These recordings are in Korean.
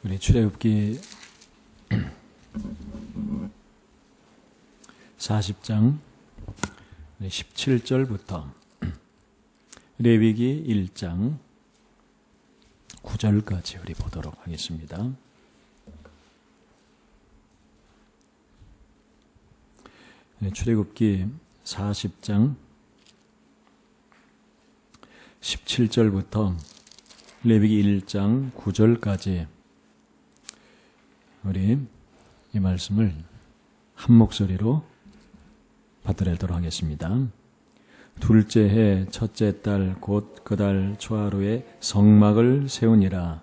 우리 출애굽기 40장 17절부터 레위기 1장 9절까지 우리 보도록 하겠습니다. 출애굽기 40장 17절부터 레위기 1장 9절까지 우리 이 말씀을 한 목소리로 받들도록 하겠습니다. 둘째 해 첫째 달 곧 그 달 초하루에 성막을 세우니라.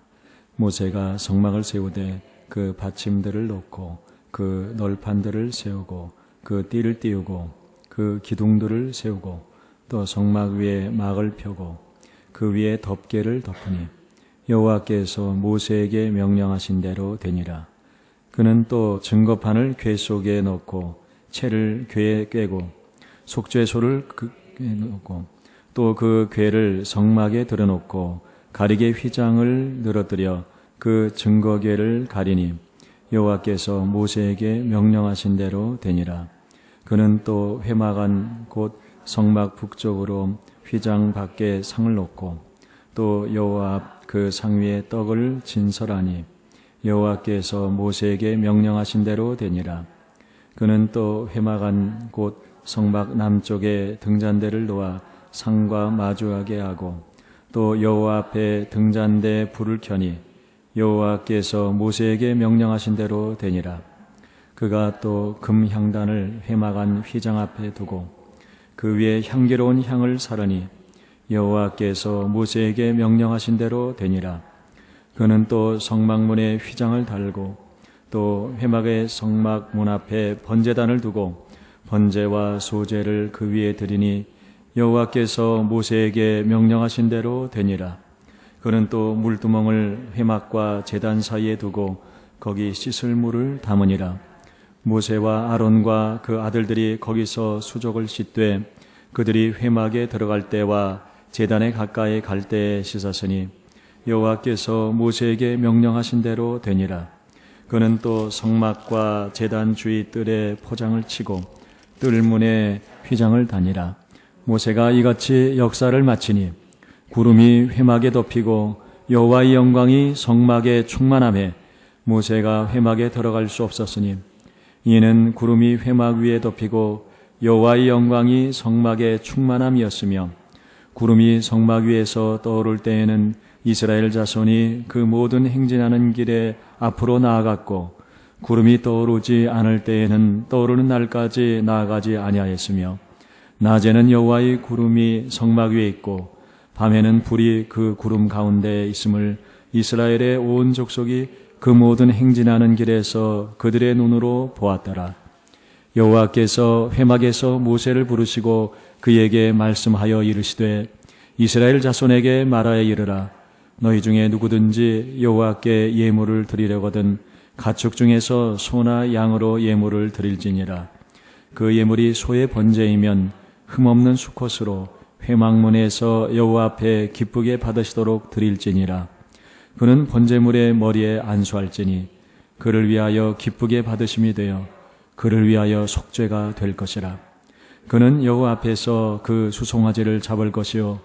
모세가 성막을 세우되 그 받침들을 놓고 그 널판들을 세우고 그 띠를 띄우고 그 기둥들을 세우고 또 성막 위에 막을 펴고 그 위에 덮개를 덮으니 여호와께서 모세에게 명령하신 대로 되니라. 그는 또 증거판을 궤 속에 넣고 채를 궤에 꿰고 속죄소를 궤에 넣고 또 그 궤를 성막에 들어놓고 가리개 휘장을 늘어뜨려 그 증거궤를 가리니 여호와께서 모세에게 명령하신 대로 되니라. 그는 또 회막안 곧 성막 북쪽으로 휘장 밖에 상을 놓고 또 여호와 앞 그 상 위에 떡을 진설하니 여호와께서 모세에게 명령하신 대로 되니라. 그는 또 회막안 곧 성막 남쪽에 등잔대를 놓아 상과 마주하게 하고 또 여호와 앞에 등잔대에 불을 켜니 여호와께서 모세에게 명령하신 대로 되니라. 그가 또 금향단을 회막안 휘장 앞에 두고 그 위에 향기로운 향을 사르니 여호와께서 모세에게 명령하신 대로 되니라. 그는 또 성막문에 휘장을 달고 또 회막의 성막 문 앞에 번제단을 두고 번제와 소제를 그 위에 드리니 여호와께서 모세에게 명령하신 대로 되니라. 그는 또 물두멍을 회막과 제단 사이에 두고 거기 씻을 물을 담으니라. 모세와 아론과 그 아들들이 거기서 수족을 씻되 그들이 회막에 들어갈 때와 제단에 가까이 갈 때에 씻었으니 여호와께서 모세에게 명령하신 대로 되니라. 그는 또 성막과 제단 주위 뜰에 포장을 치고 뜰문에 휘장을 다니라. 모세가 이같이 역사를 마치니 구름이 회막에 덮이고 여호와의 영광이 성막에 충만하매 모세가 회막에 들어갈 수 없었으니 이는 구름이 회막 위에 덮이고 여호와의 영광이 성막에 충만함이었으며 구름이 성막 위에서 떠오를 때에는 이스라엘 자손이 그 모든 행진하는 길에 앞으로 나아갔고 구름이 떠오르지 않을 때에는 떠오르는 날까지 나아가지 아니하였으며 낮에는 여호와의 구름이 성막 위에 있고 밤에는 불이 그 구름 가운데에 있음을 이스라엘의 온 족속이 그 모든 행진하는 길에서 그들의 눈으로 보았더라. 여호와께서 회막에서 모세를 부르시고 그에게 말씀하여 이르시되 이스라엘 자손에게 말하여 이르라. 너희 중에 누구든지 여호와께 예물을 드리려거든 가축 중에서 소나 양으로 예물을 드릴지니라. 그 예물이 소의 번제이면 흠없는 수컷으로 회막문에서 여호와 앞에 기쁘게 받으시도록 드릴지니라. 그는 번제물의 머리에 안수할지니 그를 위하여 기쁘게 받으심이 되어 그를 위하여 속죄가 될 것이라. 그는 여호와 앞에서 그 수송아지를 잡을 것이요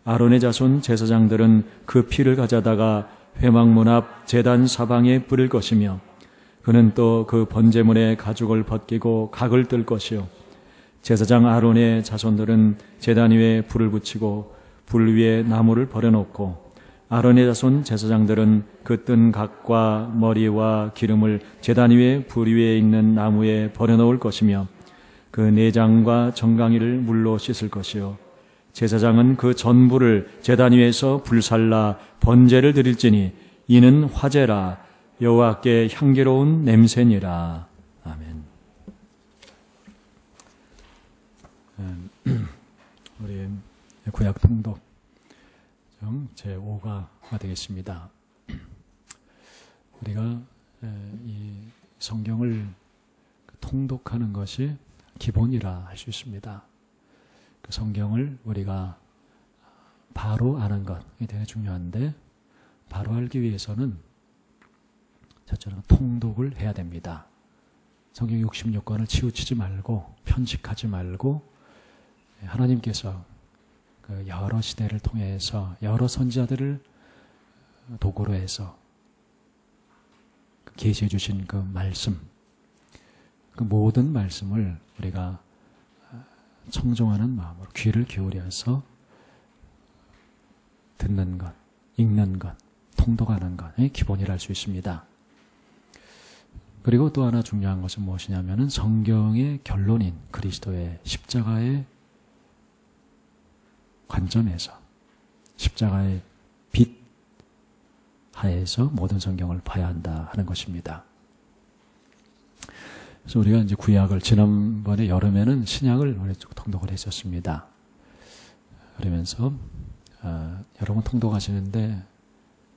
아론의 자손 제사장들은 그 피를 가져다가 회막문 앞 제단 사방에 뿌릴 것이며 그는 또 그 번제물의 가죽을 벗기고 각을 뜰 것이요 제사장 아론의 자손들은 제단 위에 불을 붙이고 불 위에 나무를 버려놓고 아론의 자손 제사장들은 그 뜬 각과 머리와 기름을 제단 위에 불 위에 있는 나무에 버려놓을 것이며 그 내장과 정강이를 물로 씻을 것이요 제사장은 그 전부를 제단 위에서 불살라 번제를 드릴지니 이는 화제라. 여호와께 향기로운 냄새니라. 아멘. 우리 구약 통독 제5가 되겠습니다. 우리가 이 성경을 통독하는 것이 기본이라 할 수 있습니다. 그 성경을 우리가 바로 아는 것이 되게 중요한데 바로 알기 위해서는 저는 통독을 해야 됩니다. 성경 66권을 치우치지 말고 편식하지 말고 하나님께서 그 여러 시대를 통해서 여러 선지자들을 도구로 해서 계시해 주신 그 말씀, 그 모든 말씀을 우리가 청종하는 마음으로 귀를 기울여서 듣는 것, 읽는 것, 통독하는 것이 기본이라 할 수 있습니다. 그리고 또 하나 중요한 것은 무엇이냐면은 성경의 결론인 그리스도의 십자가의 관점에서, 십자가의 빛 하에서 모든 성경을 봐야 한다 하는 것입니다. 그래서 우리가 이제 구약을 지난번에 여름에는 신약을 우리 통독을 했었습니다. 그러면서 여러분 통독하시는데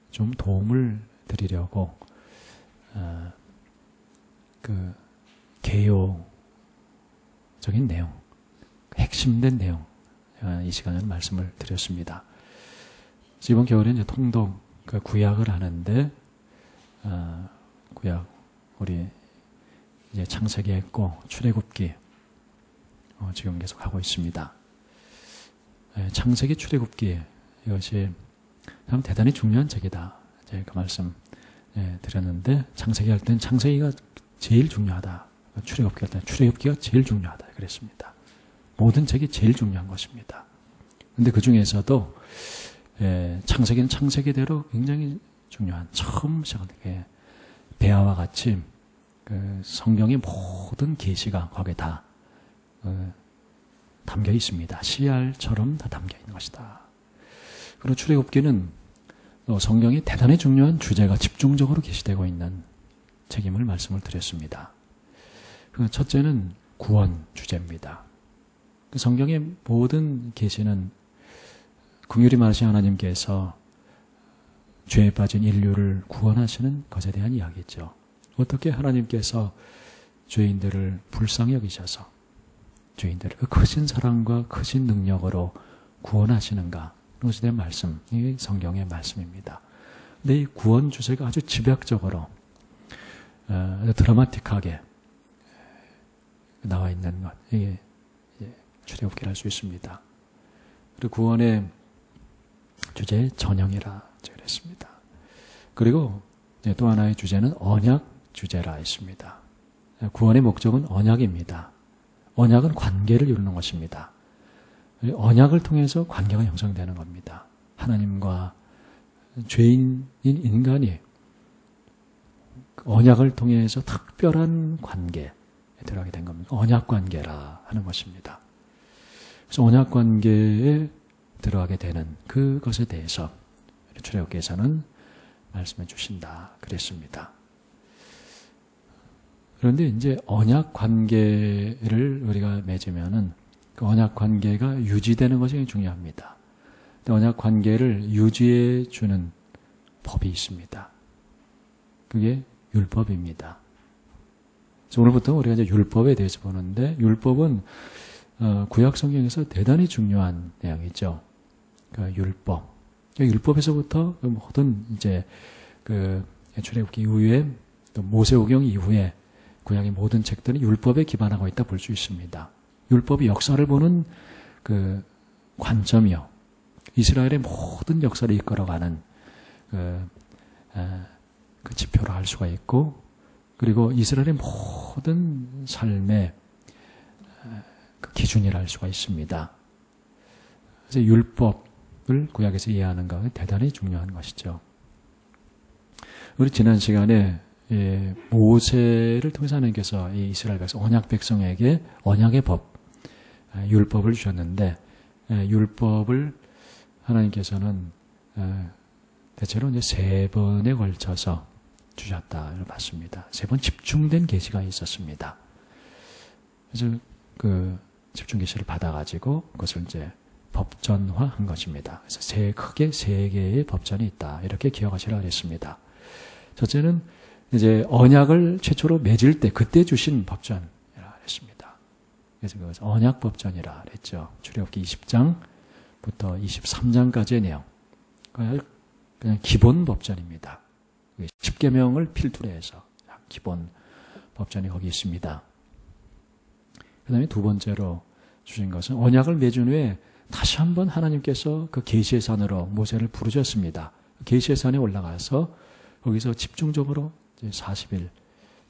좀 도움을 드리려고 그 개요적인 내용, 핵심된 내용 이 시간에 말씀을 드렸습니다. 이번 겨울에 이제 통독 그 구약을 하는데 구약 우리 이제 창세기 했고 출애굽기 지금 계속 하고 있습니다. 창세기 출애굽기 이것이 참 대단히 중요한 책이다. 제가 그 말씀 드렸는데 창세기 할 때는 창세기가 제일 중요하다. 출애굽기 할 때는 출애굽기가 제일 중요하다. 그랬습니다. 모든 책이 제일 중요한 것입니다. 그런데 그 중에서도 창세기는 창세기대로 굉장히 중요한 처음 시작하는 배아와 같이 그 성경의 모든 계시가 거기에 다 담겨 있습니다. 씨알처럼 다 담겨 있는 것이다. 그리고 출애굽기는 성경이 대단히 중요한 주제가 집중적으로 계시되고 있는 책임을 말씀을 드렸습니다. 그 첫째는 구원 주제입니다. 그 성경의 모든 계시는 긍휼히 많으신 하나님께서 죄에 빠진 인류를 구원하시는 것에 대한 이야기죠. 어떻게 하나님께서 죄인들을 불쌍히 여기셔서 죄인들을 그 크신 사랑과 크신 능력으로 구원하시는가, 그것에 대한 말씀, 이게 성경의 말씀입니다. 근데 이 구원 주제가 아주 집약적으로 드라마틱하게 나와 있는 것, 이게 출애굽기를 할 수 있습니다. 그리고 구원의 주제 전형이라 그랬습니다. 그리고 또 하나의 주제는 언약 주제라 했습니다. 구원의 목적은 언약입니다. 언약은 관계를 이루는 것입니다. 언약을 통해서 관계가 형성되는 겁니다. 하나님과 죄인인 인간이 언약을 통해서 특별한 관계에 들어가게 된 겁니다. 언약 관계라 하는 것입니다. 그래서 언약 관계에 들어가게 되는 그것에 대해서 출애굽기에서는 말씀해 주신다 그랬습니다. 그런데 이제 언약 관계를 우리가 맺으면은 그 언약 관계가 유지되는 것이 중요합니다. 언약 관계를 유지해 주는 법이 있습니다. 그게 율법입니다. 그래서 오늘부터 우리가 이제 율법에 대해서 보는데, 율법은 구약 성경에서 대단히 중요한 내용이죠. 그 율법. 율법에서부터 모든 이제 그 출애굽기 이후에 또 모세오경 이후에 구약의 모든 책들이 율법에 기반하고 있다 볼 수 있습니다. 율법이 역사를 보는 그 관점이요, 이스라엘의 모든 역사를 이끌어가는 그 지표로 할 수가 있고, 그리고 이스라엘의 모든 삶의 그 기준이라 할 수가 있습니다. 그래서 율법을 구약에서 이해하는 것은 대단히 중요한 것이죠. 우리 지난 시간에 모세를 통해서 하나님께서 이 이스라엘 백성, 언약 백성에게 언약의 법, 율법을 주셨는데, 율법을 하나님께서는 대체로 이제 3번에 걸쳐서 주셨다를 봤습니다. 3번 집중된 계시가 있었습니다. 그래서 그 집중 계시를 받아가지고 그것을 이제 법전화한 것입니다. 그래서 크게 3개의 법전이 있다, 이렇게 기억하시라 그랬습니다. 첫째는 이제 언약을 최초로 맺을 때 그때 주신 법전이라 했습니다. 그래서 그것을 언약 법전이라 그랬죠. 출애굽기 20장부터 23장까지의 내용. 그냥 기본 법전입니다. 10계명을 필두로 해서 기본 법전이 거기 있습니다. 그 다음에 두 번째로 주신 것은 언약을 맺은 후에 다시 한번 하나님께서 그 계시의 산으로 모세를 부르셨습니다. 계시의 산에 올라가서 거기서 집중적으로 이제 40일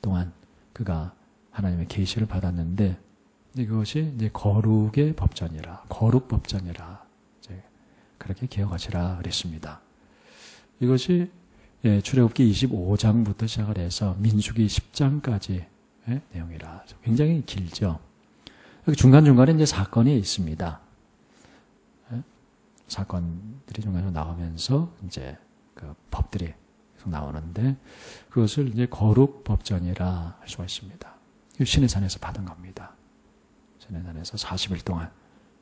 동안 그가 하나님의 계시를 받았는데 그것이 이제 거룩의 법전이라, 거룩 법전이라 이제 그렇게 기억하시라 그랬습니다. 이것이 출애굽기 25장부터 시작을 해서 민수기 10장까지의 내용이라 굉장히 길죠. 중간중간에 이제 사건이 있습니다. 사건들이 중간에 나오면서 이제 그 법들이 계속 나오는데 그것을 이제 거룩 법전이라 할 수가 있습니다. 신의 산에서 받은 겁니다. 신의 산에서 40일 동안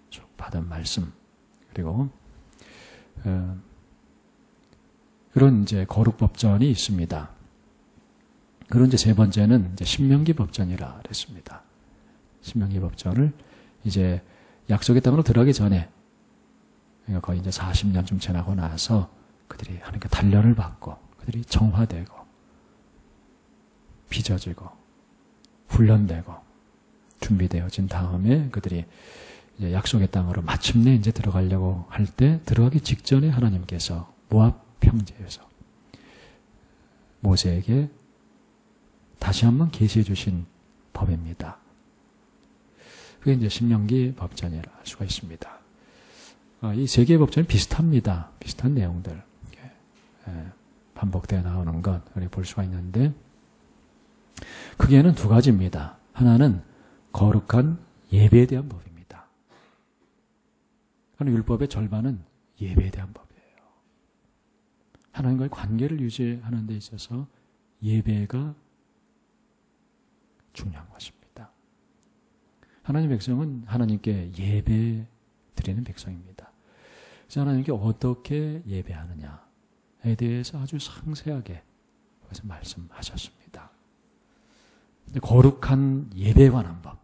쭉 받은 말씀 그리고 그런 이제 거룩 법전이 있습니다. 그런 이제 세 번째는 이제 신명기 법전이라 그랬습니다. 신명기 법전을 이제 약속의 땅으로 들어가기 전에 그러니까 거의 이제 40년쯤 지나고 나서 그들이 하나님께 단련을 받고 그들이 정화되고 빚어지고 훈련되고 준비되어진 다음에 그들이 이제 약속의 땅으로 마침내 이제 들어가려고 할 때 들어가기 직전에 하나님께서 모압 평지에서 모세에게 다시 한번 계시해 주신 법입니다. 그게 이제 신명기 법전이라 할 수가 있습니다. 이 세 개의 법전이 비슷합니다. 비슷한 내용들 반복되어 나오는 것 우리 볼 수가 있는데 크게는 두 가지입니다. 하나는 거룩한 예배에 대한 법입니다. 그러나 율법의 절반은 예배에 대한 법이에요. 하나님과의 관계를 유지하는 데 있어서 예배가 중요한 것입니다. 하나님의 백성은 하나님께 예배 드리는 백성입니다. 그래서 하나님께 어떻게 예배하느냐에 대해서 아주 상세하게 그것을 말씀하셨습니다. 거룩한 예배에 관한 법,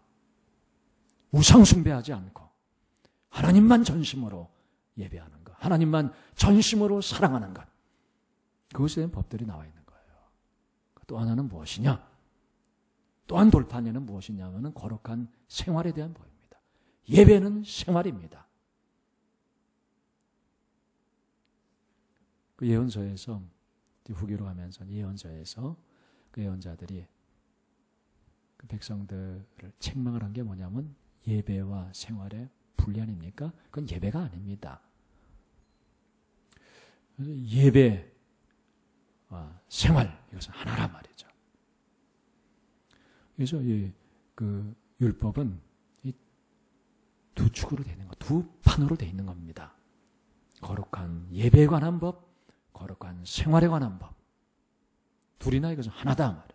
우상 숭배하지 않고 하나님만 전심으로 예배하는 것, 하나님만 전심으로 사랑하는 것, 그것에 대한 법들이 나와 있는 거예요. 또 하나는 무엇이냐? 또한 돌파에는 무엇이냐면 거룩한 생활에 대한 법입니다. 예배는 생활입니다. 그 예언서에서 후기로 가면서 예언서에서 그 예언자들이 그 백성들을 책망을 한 게 뭐냐면 예배와 생활의 분리 아닙니까? 그건 예배가 아닙니다. 예배와 생활 이것은 하나란 말이죠. 그래서 그 율법은 이 두 축으로 되어 있는 것, 두 판으로 되어 있는 겁니다. 거룩한 예배에 관한 법, 거룩한 생활에 관한 법. 둘이나 이것은 하나다 말이에요.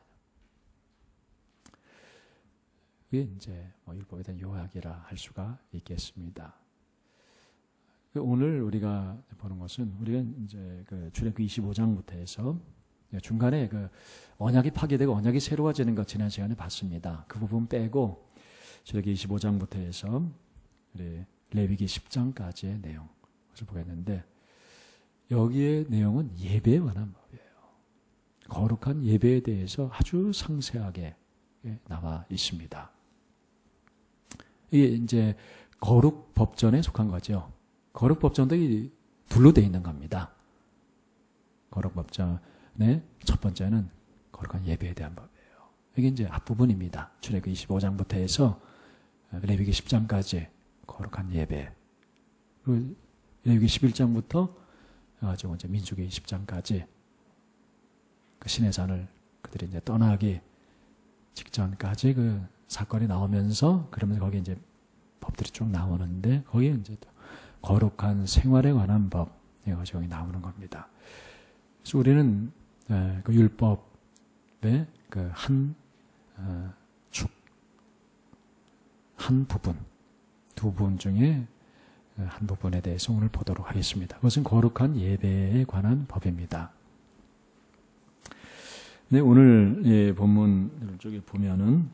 그게 이제 율법에 대한 요약이라 할 수가 있겠습니다. 오늘 우리가 보는 것은 우리가 이제 그 출애굽기 25장부터 해서 중간에 그 언약이 파괴되고 언약이 새로워지는 것 지난 시간에 봤습니다. 그 부분 빼고 출애굽기 25장부터 해서 우리 레위기 10장까지의 내용 그것을 보겠는데 여기에 내용은 예배에 관한 법이에요. 거룩한 예배에 대해서 아주 상세하게 나와 있습니다. 이게 이제 거룩 법전에 속한 거죠. 거룩 법전도 이 둘로 되어 있는 겁니다. 거룩 법전의 첫 번째는 거룩한 예배에 대한 법이에요. 이게 이제 앞부분입니다. 출애굽기 25장부터 해서 레위기 10장까지 거룩한 예배. 그리고 레위기 11장부터 가지고 이제 민수기 20장까지 그 신의 산을 그들이 이제 떠나기 직전까지 그 사건이 나오면서 그러면서 거기에 이제 법들이 쭉 나오는데 거기에 이제 또 거룩한 생활에 관한 법 이것이 여기 나오는 겁니다. 그래서 우리는 그 율법의 그 한 부분, 두 부분 중에 한 부분에 대해서 오늘 보도록 하겠습니다. 그것은 거룩한 예배에 관한 법입니다. 네, 오늘 본문 쪽에 보면은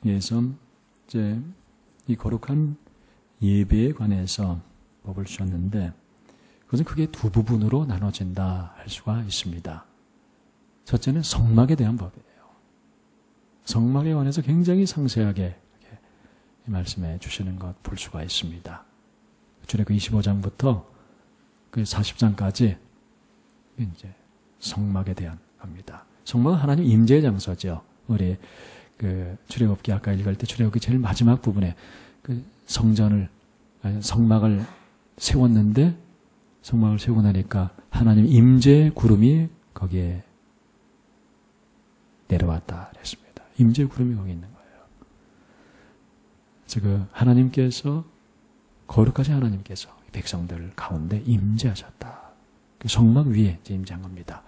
여기서 이제 이 거룩한 예배에 관해서 법을 주셨는데 그것은 크게 두 부분으로 나눠진다 할 수가 있습니다. 첫째는 성막에 대한 법이에요. 성막에 관해서 굉장히 상세하게 말씀해 주시는 것 볼 수가 있습니다. 출애굽기 25장부터 그 40장까지 이제 성막에 대한 겁니다. 성막은 하나님 임재의 장소죠. 우리 그 출애굽기 아까 읽을 때 출애굽기 제일 마지막 부분에 그 성막을 세웠는데 성막을 세우고 나니까 하나님 임재 구름이 거기에 내려왔다 그랬습니다. 임재 구름이 거기 있는 거예요. 그래서 하나님께서 거룩하신 하나님께서 백성들 가운데 임재하셨다. 성막 위에 이제 임재한 겁니다.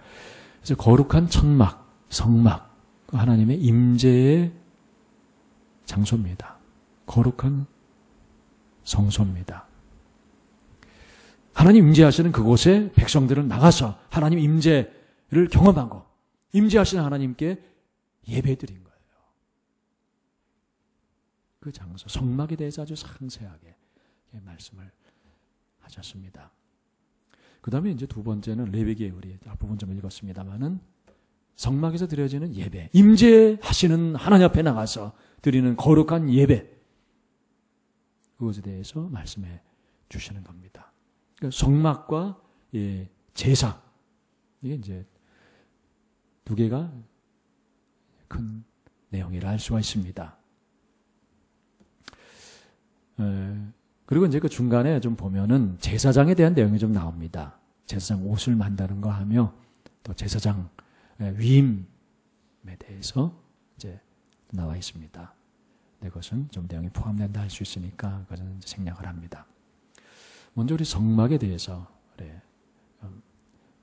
그래서 거룩한 천막, 성막, 하나님의 임재의 장소입니다. 거룩한 성소입니다. 하나님 임재하시는 그곳에 백성들은 나가서 하나님 임재를 경험하고 임재하시는 하나님께 예배드린 거예요. 그 장소, 성막에 대해서 아주 상세하게 말씀을 하셨습니다. 그 다음에 이제 두 번째는 레위기 우리 앞부분 좀 읽었습니다만은 성막에서 드려지는 예배, 임재하시는 하나님 앞에 나가서 드리는 거룩한 예배, 그것에 대해서 말씀해 주시는 겁니다. 그러니까 성막과 제사, 이게 이제 두 개가 큰 내용이라 할 수가 있습니다. 그리고 이제 그 중간에 좀 보면은 제사장에 대한 내용이 좀 나옵니다. 제사장 옷을 만드는 거 하며 또 제사장 위임에 대해서 이제 나와 있습니다. 그것은 좀 내용이 포함된다 할 수 있으니까 그것은 이제 생략을 합니다. 먼저 우리 성막에 대해서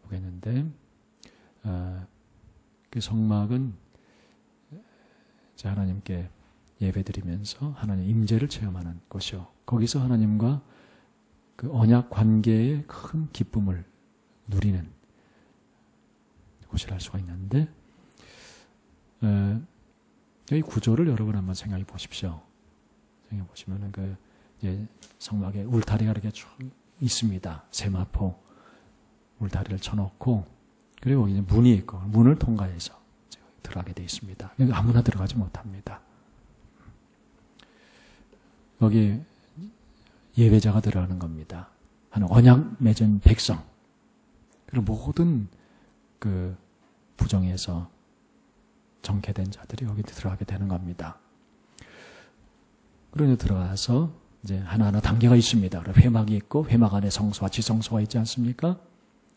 보겠는데, 그 성막은 하나님께 예배드리면서 하나님 임재를 체험하는 곳이요. 거기서 하나님과 그 언약 관계의 큰 기쁨을 누리는 곳이라 할 수가 있는데, 이 구조를 여러분 한번 생각해 보십시오. 생각해 보시면은 성막에 울타리가 이렇게 쭉 있습니다. 세마포 울타리를 쳐놓고, 그리고 여기 문이 있고 문을 통과해서 들어가게 되어 있습니다. 여기 아무나 들어가지 못합니다. 여기 예배자가 들어가는 겁니다. 하는 언약 맺은 백성, 그리고 모든 그 부정에서 정케된 자들이 여기 들어가게 되는 겁니다. 그러니 들어가서 이제 하나하나 단계가 있습니다. 회막이 있고 회막 안에 성소와 지성소가 있지 않습니까?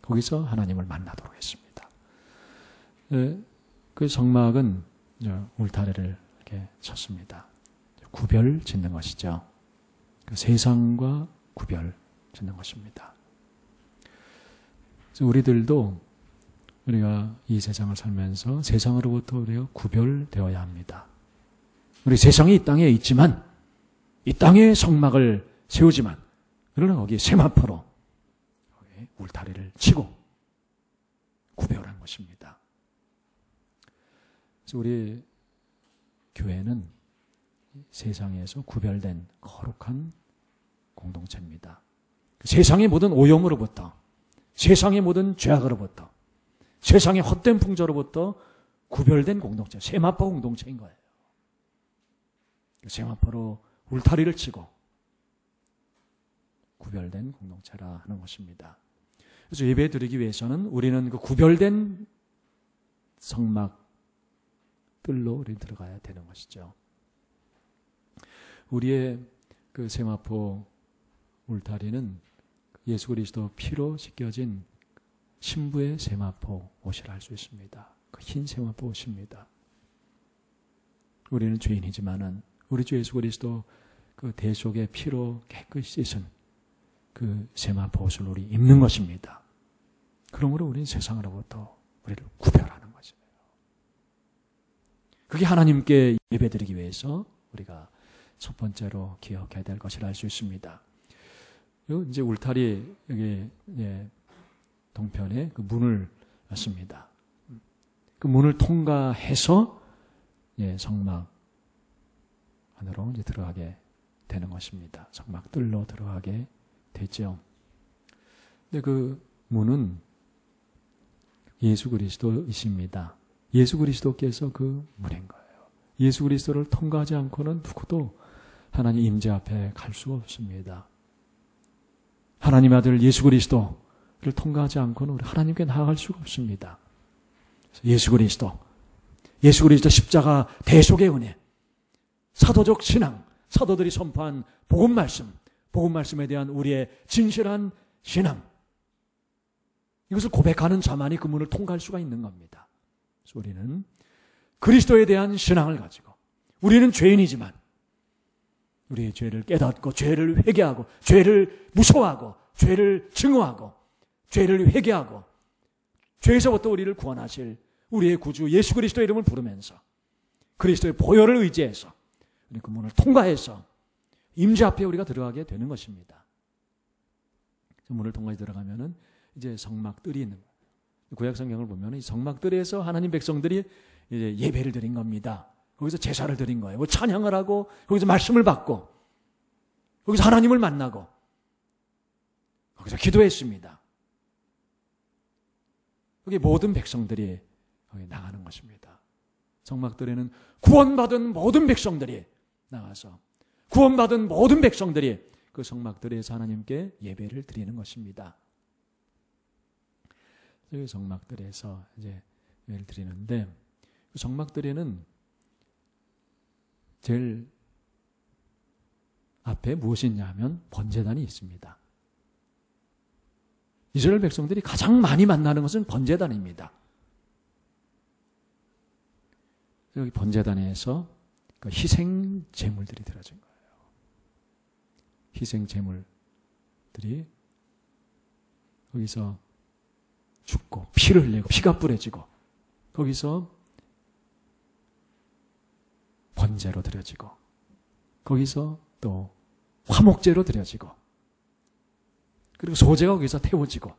거기서 하나님을 만나도록 했습니다. 그 성막은 울타리를 이렇게 쳤습니다. 구별 짓는 것이죠. 그 세상과 구별 짓는 것입니다. 그래서 우리가 이 세상을 살면서 세상으로부터 우리가 구별되어야 합니다. 우리 세상이 이 땅에 있지만, 이 땅에 성막을 세우지만, 그러나 거기에 세마포로 울타리를 치고 구별한 것입니다. 그래서 우리 교회는 세상에서 구별된 거룩한 공동체입니다. 세상의 모든 오염으로부터, 세상의 모든 죄악으로부터, 세상의 헛된 풍조로부터 구별된 공동체, 세마포 공동체인 거예요. 세마포로 울타리를 치고 구별된 공동체라 하는 것입니다. 그래서 예배 드리기 위해서는 우리는 그 구별된 성막 뜰로 우리 들어가야 되는 것이죠. 우리의 그 세마포 울타리는 예수 그리스도 피로 씻겨진 신부의 세마포 옷이라 할 수 있습니다. 그 흰 세마포 옷입니다. 우리는 죄인이지만은 우리 주 예수 그리스도 그 대속의 피로 깨끗이 씻은 그 세마포 옷을 우리 입는 것입니다. 그러므로 우리는 세상으로부터 우리를 구별하는 것이에요. 그게 하나님께 예배드리기 위해서 우리가 첫 번째로 기억해야 될 것이라 할 수 있습니다. 그리고 이제 울타리 여기 동편에 그 문을 놨습니다. 그 문을 통과해서 성막 안으로 이제 들어가게 되는 것입니다. 성막 뜰로 들어가게 되죠. 근데 그 문은 예수 그리스도이십니다. 예수 그리스도께서 그 문인 거예요. 예수 그리스도를 통과하지 않고는 누구도 하나님 임재 앞에 갈 수가 없습니다. 하나님 아들 예수 그리스도를 통과하지 않고는 우리 하나님께 나아갈 수가 없습니다. 예수 그리스도 십자가 대속의 은혜, 사도적 신앙, 사도들이 선포한 복음 말씀에 대한 우리의 진실한 신앙, 이것을 고백하는 자만이 그 문을 통과할 수가 있는 겁니다. 그래서 우리는 그리스도에 대한 신앙을 가지고, 우리는 죄인이지만 우리의 죄를 깨닫고 죄를 회개하고 죄를 무서워하고 죄를 증오하고 죄를 회개하고 죄에서부터 우리를 구원하실 우리의 구주 예수 그리스도의 이름을 부르면서 그리스도의 보혈을 의지해서 우리 그 문을 통과해서 임재 앞에 우리가 들어가게 되는 것입니다. 문을 통과해 들어가면은 이제 성막들이 있는 거예요. 구약 성경을 보면 이 성막들에서 하나님 백성들이 이제 예배를 드린 겁니다. 거기서 제사를 드린 거예요. 찬양을 하고 거기서 말씀을 받고 거기서 하나님을 만나고 거기서 기도했습니다. 거기 모든 백성들이 거기 나가는 것입니다. 성막들에는 구원받은 모든 백성들이 나가서 구원받은 모든 백성들이 그 성막들에서 하나님께 예배를 드리는 것입니다. 여기 성막들에서 이제 예배를 드리는데 그 성막들에는 제일 앞에 무엇이 있냐 하면 번제단이 있습니다. 이스라엘 백성들이 가장 많이 만나는 것은 번제단입니다. 여기 번제단에서 그 희생 제물들이 드려진 거예요. 희생 제물들이 거기서 죽고 피를 흘리고 피가 뿌려지고 거기서 번제로 드려지고 거기서 또 화목제로 드려지고 그리고 소제가 거기서 태워지고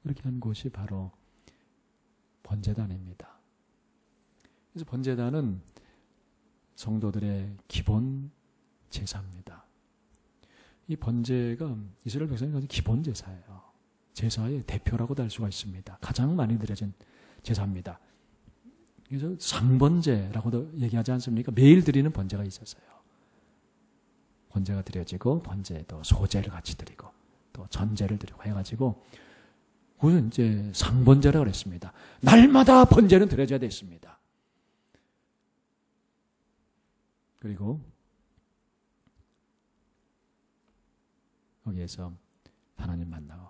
이렇게 한 곳이 바로 번제단입니다. 그래서 번제단은 성도들의 기본 제사입니다. 이 번제가 이스라엘 백성이 가진 기본 제사예요. 제사의 대표라고도 할 수가 있습니다. 가장 많이 드려진 제사입니다. 그래서 상번제라고도 얘기하지 않습니까? 매일 드리는 번제가 있었어요. 번제가 드려지고 번제도 소제를 같이 드리고 또 전제를 드리고 해가지고 그것은 이제 상번제라고 그랬습니다. 날마다 번제는 드려져야 됐습니다. 그리고 거기에서 하나님 만나고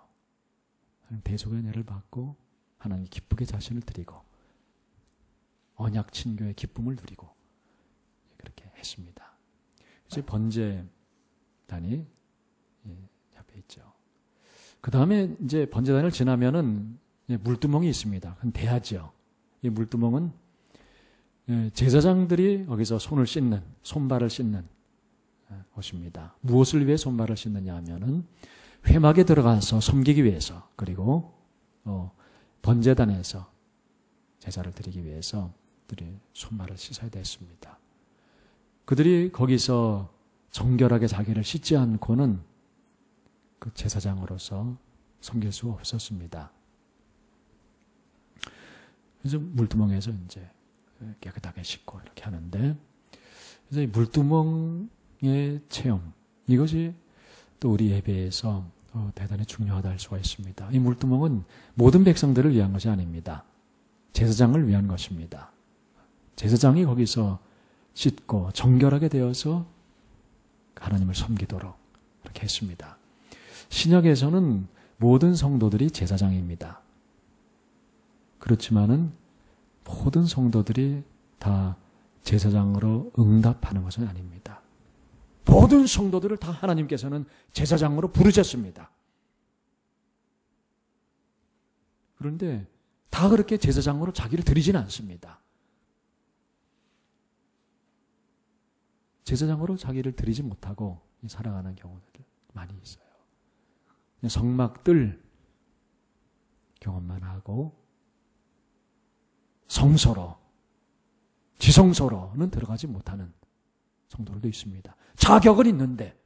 대속의 은혜를 받고 하나님 기쁘게 자신을 드리고 언약 친교의 기쁨을 누리고 그렇게 했습니다. 그래서 번제단이 옆에 있죠. 그 다음에 이제 번제단을 지나면은 물두멍이 있습니다. 그건 대야죠. 이 물두멍은 제사장들이 거기서 손발을 씻는 곳입니다. 무엇을 위해 손발을 씻느냐 하면은 회막에 들어가서 섬기기 위해서 그리고 번제단에서 제사를 드리기 위해서 그들이 손발을 씻어야 됐습니다. 그들이 거기서 정결하게 자기를 씻지 않고는 그 제사장으로서 섬길 수 없었습니다. 그래서 물두멍에서 이제 깨끗하게 씻고 이렇게 하는데 그래서 이 물두멍의 체험 이것이 또 우리 예배에서 대단히 중요하다 할 수가 있습니다. 이 물두멍은 모든 백성들을 위한 것이 아닙니다. 제사장을 위한 것입니다. 제사장이 거기서 씻고 정결하게 되어서 하나님을 섬기도록 이렇게 했습니다. 신약에서는 모든 성도들이 제사장입니다. 그렇지만은 모든 성도들이 다 제사장으로 응답하는 것은 아닙니다. 모든 성도들을 다 하나님께서는 제사장으로 부르셨습니다. 그런데 다 그렇게 제사장으로 자기를 드리지는 않습니다. 제사장으로 자기를 드리지 못하고 살아가는 경우들 많이 있어요. 성막들 경험만 하고 성소로, 지성소로는 들어가지 못하는 성도들도 있습니다. 자격은 있는데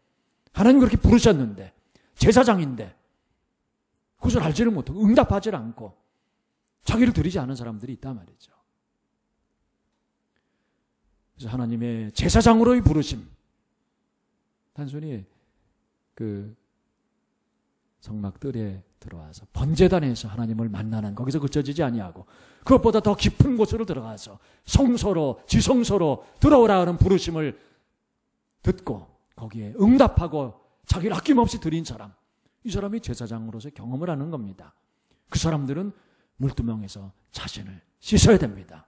하나님 그렇게 부르셨는데 제사장인데 그것을 알지를 못하고 응답하지 않고 자기를 드리지 않은 사람들이 있단 말이죠. 그래서 하나님의 제사장으로의 부르심, 단순히 그 성막들에 들어와서 번제단에서 하나님을 만나는 거기서 그쳐지지 아니하고 그것보다 더 깊은 곳으로 들어가서 성소로 지성소로 들어오라 하는 부르심을 듣고 거기에 응답하고 자기를 아낌없이 드린 사람, 이 사람이 제사장으로서 경험을 하는 겁니다. 그 사람들은 물두멍에서 자신을 씻어야 됩니다.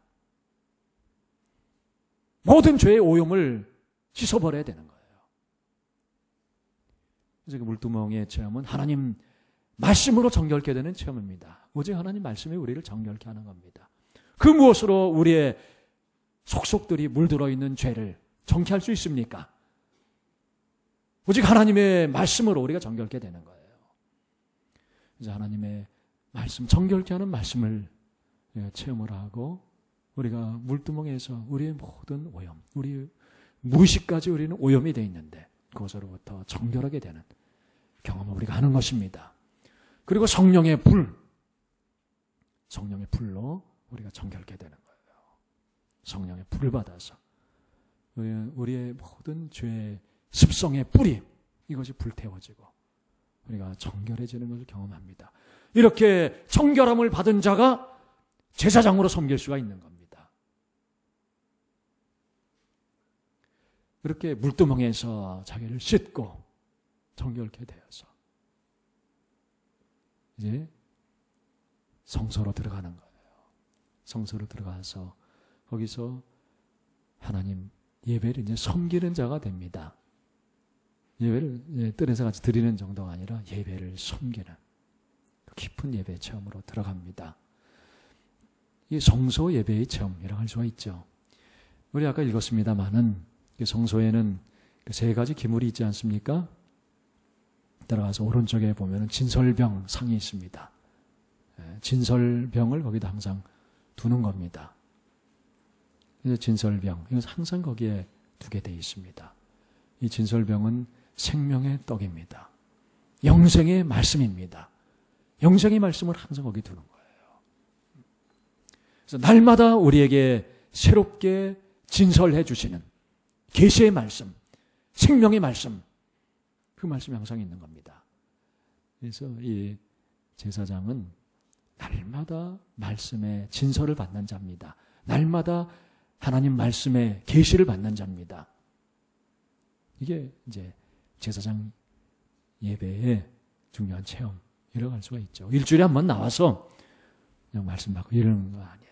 모든 죄의 오염을 씻어버려야 되는 거예요. 그래서 그 물두멍의 체험은 하나님 말씀으로 정결케 되는 체험입니다. 오직 하나님 말씀이 우리를 정결케 하는 겁니다. 그 무엇으로 우리의 속속들이 물들어 있는 죄를 정케할 수 있습니까? 오직 하나님의 말씀으로 우리가 정결케 되는 거예요. 그래서 하나님의 말씀, 정결케 하는 말씀을 체험을 하고 우리가 물두멍에서 우리의 모든 오염, 우리 무의식까지 우리는 오염이 되어 있는데 그것으로부터 정결하게 되는 경험을 우리가 하는 것입니다. 그리고 성령의 불로 우리가 정결케 되는 거예요. 성령의 불을 받아서 우리의 모든 죄의 습성의 뿌리, 이것이 불태워지고 우리가 정결해지는 것을 경험합니다. 이렇게 정결함을 받은 자가 제사장으로 섬길 수가 있는 겁니다. 그렇게 물두멍에서 자기를 씻고 정결케 되어서 이제 성소로 들어가는 거예요. 성소로 들어가서 거기서 하나님 예배를 이제 섬기는 자가 됩니다. 예배를 뜰에서 같이 드리는 정도가 아니라 예배를 섬기는 깊은 예배 체험으로 들어갑니다. 이 성소 예배의 체험이라고 할 수가 있죠. 우리 아까 읽었습니다마는 성소에는 세 가지 기물이 있지 않습니까? 들어가서 오른쪽에 보면 진설병 상이 있습니다. 진설병을 거기다 항상 두는 겁니다. 진설병, 이건 항상 거기에 두게 되어 있습니다. 이 진설병은 생명의 떡입니다. 영생의 말씀입니다. 영생의 말씀을 항상 거기 두는 거예요. 그래서 날마다 우리에게 새롭게 진설해 주시는 계시의 말씀, 생명의 말씀, 그 말씀이 항상 있는 겁니다. 그래서 이 제사장은 날마다 말씀의 진설을 받는 자입니다. 날마다 하나님 말씀의 계시를 받는 자입니다. 이게 이제 제사장 예배의 중요한 체험이라고 할 수가 있죠. 일주일에 한 번 나와서 그냥 말씀 받고 이러는 거 아니에요.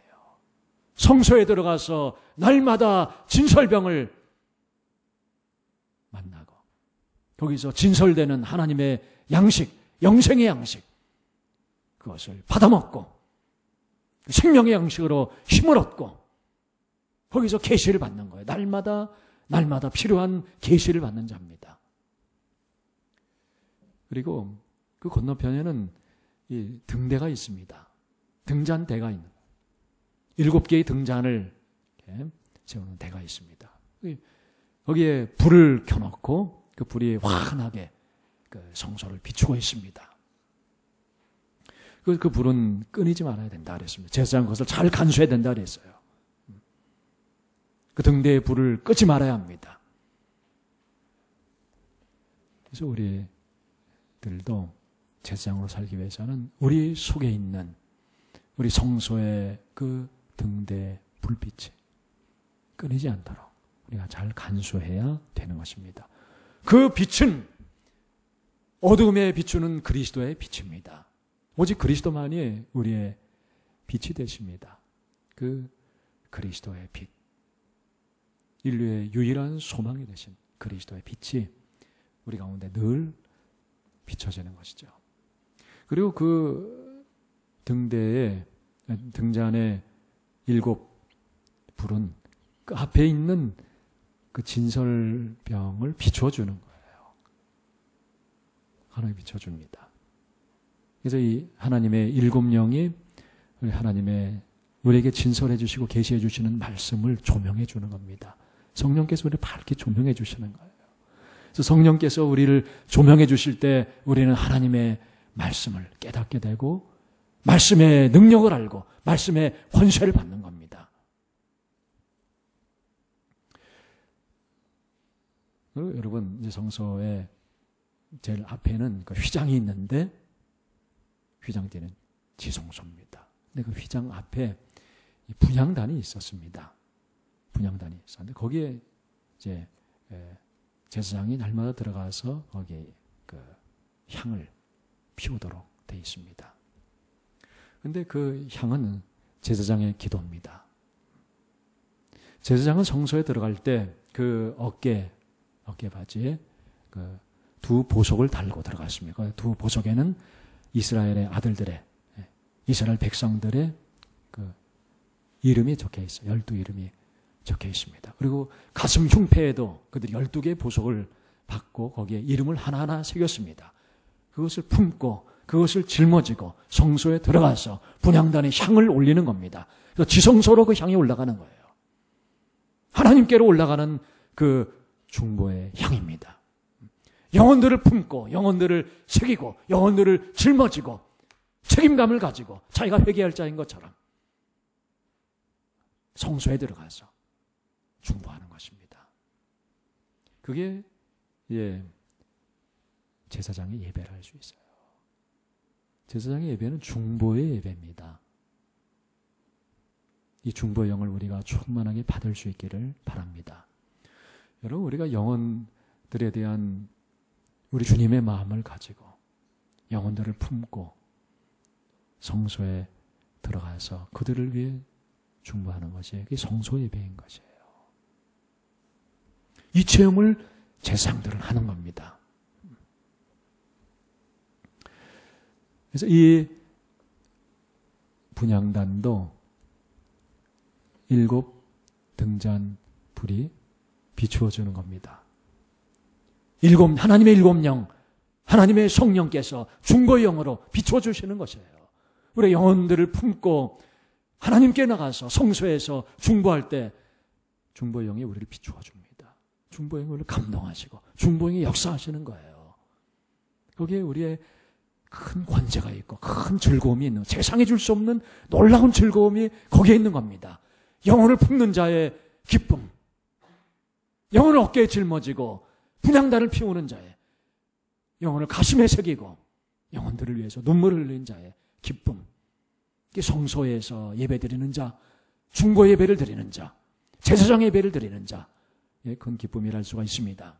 성소에 들어가서 날마다 진설병을 만나고 거기서 진설되는 하나님의 양식, 영생의 양식, 그것을 받아먹고 생명의 양식으로 힘을 얻고 거기서 계시를 받는 거예요. 날마다 필요한 계시를 받는 자입니다. 그리고 그 건너편에는 이 등대가 있습니다. 등잔대가 있는 7개의 등잔을 세우는 대가 있습니다. 거기에 불을 켜놓고 그 불이 환하게 그 성소를 비추고 있습니다. 그 불은 끊이지 말아야 된다 그랬습니다. 제사장 그것을 잘 간수해야 된다 그랬어요. 그 등대의 불을 끄지 말아야 합니다. 그래서 우리들도 제사장으로 살기 위해서는 우리 속에 있는 우리 성소의 그 등대 불빛이 끊이지 않도록 우리가 잘 간수해야 되는 것입니다. 그 빛은 어둠에 비추는 그리스도의 빛입니다. 오직 그리스도만이 우리의 빛이 되십니다. 그 그리스도의 빛, 인류의 유일한 소망이 되신 그리스도의 빛이 우리 가운데 늘 비춰지는 것이죠. 그리고 그 등잔의 7 불은 그 앞에 있는 그 진설병을 비춰주는 거예요. 하나님 비춰줍니다. 그래서 이 하나님의 7영이 우리에게 진설해 주시고 계시해 주시는 말씀을 조명해 주는 겁니다. 성령께서 우리를 밝게 조명해 주시는 거예요. 그래서 성령께서 우리를 조명해 주실 때 우리는 하나님의 말씀을 깨닫게 되고 말씀의 능력을 알고 말씀의 권세를 받는 겁니다. 그리고 여러분, 이제 성소의 제일 앞에는 그 휘장이 있는데 휘장 뒤는 지성소입니다. 근데 그 휘장 앞에 분향단이 있었습니다. 분향단이 있었는데 거기에 이제 제사장이 날마다 들어가서 거기에 그 향을 피우도록 되어 있습니다. 근데 그 향은 제사장의 기도입니다. 제사장은 성소에 들어갈 때 그 어깨 바지에 그 두 보석을 달고 들어갔습니다. 그 두 보석에는 이스라엘의 아들들의, 이스라엘 백성들의 그 이름이 적혀 있어요. 12 이름이 적혀 있습니다. 그리고 가슴 흉패에도 그들이 12개의 보석을 받고 거기에 이름을 하나하나 새겼습니다. 그것을 품고 그것을 짊어지고 성소에 들어가서 분향단에 향을 올리는 겁니다. 그래서 지성소로 그 향이 올라가는 거예요. 하나님께로 올라가는 그 중보의 향입니다. 영혼들을 품고 영혼들을 새기고 영혼들을 짊어지고 책임감을 가지고 자기가 회개할 자인 것처럼 성소에 들어가서 중보하는 것입니다. 그게 제사장의 예배를 할 수 있어요. 제사장의 예배는 중보의 예배입니다. 이 중보의 영을 우리가 충만하게 받을 수 있기를 바랍니다. 여러분, 우리가 영혼들에 대한 우리 주님의 마음을 가지고 영혼들을 품고 성소에 들어가서 그들을 위해 중보하는 것이 그게 성소 예배인 것이에요. 이 체험을 제사장들은 하는 겁니다. 그래서 이 분향단도 7 등잔 불이 비추어주는 겁니다. 하나님의 7영, 하나님의 성령께서 중보의 영으로 비추어주시는 것이에요. 우리 영혼들을 품고 하나님께 나가서 성소에서 중보할 때 중보의 영이 우리를 비추어줍니다. 중보의 영을 감동하시고 중보의 영이 역사하시는 거예요. 거기에 우리의 큰 권세가 있고 큰 즐거움이 있는, 세상에 줄 수 없는 놀라운 즐거움이 거기에 있는 겁니다. 영혼을 품는 자의 기쁨, 영혼을 어깨에 짊어지고 분향단을 피우는 자의, 영혼을 가슴에 새기고 영혼들을 위해서 눈물을 흘린 자의 기쁨, 이게 성소에서 예배드리는 자, 중보 예배를 드리는 자, 제사장 예배를 드리는 자의 큰 기쁨이랄 수가 있습니다.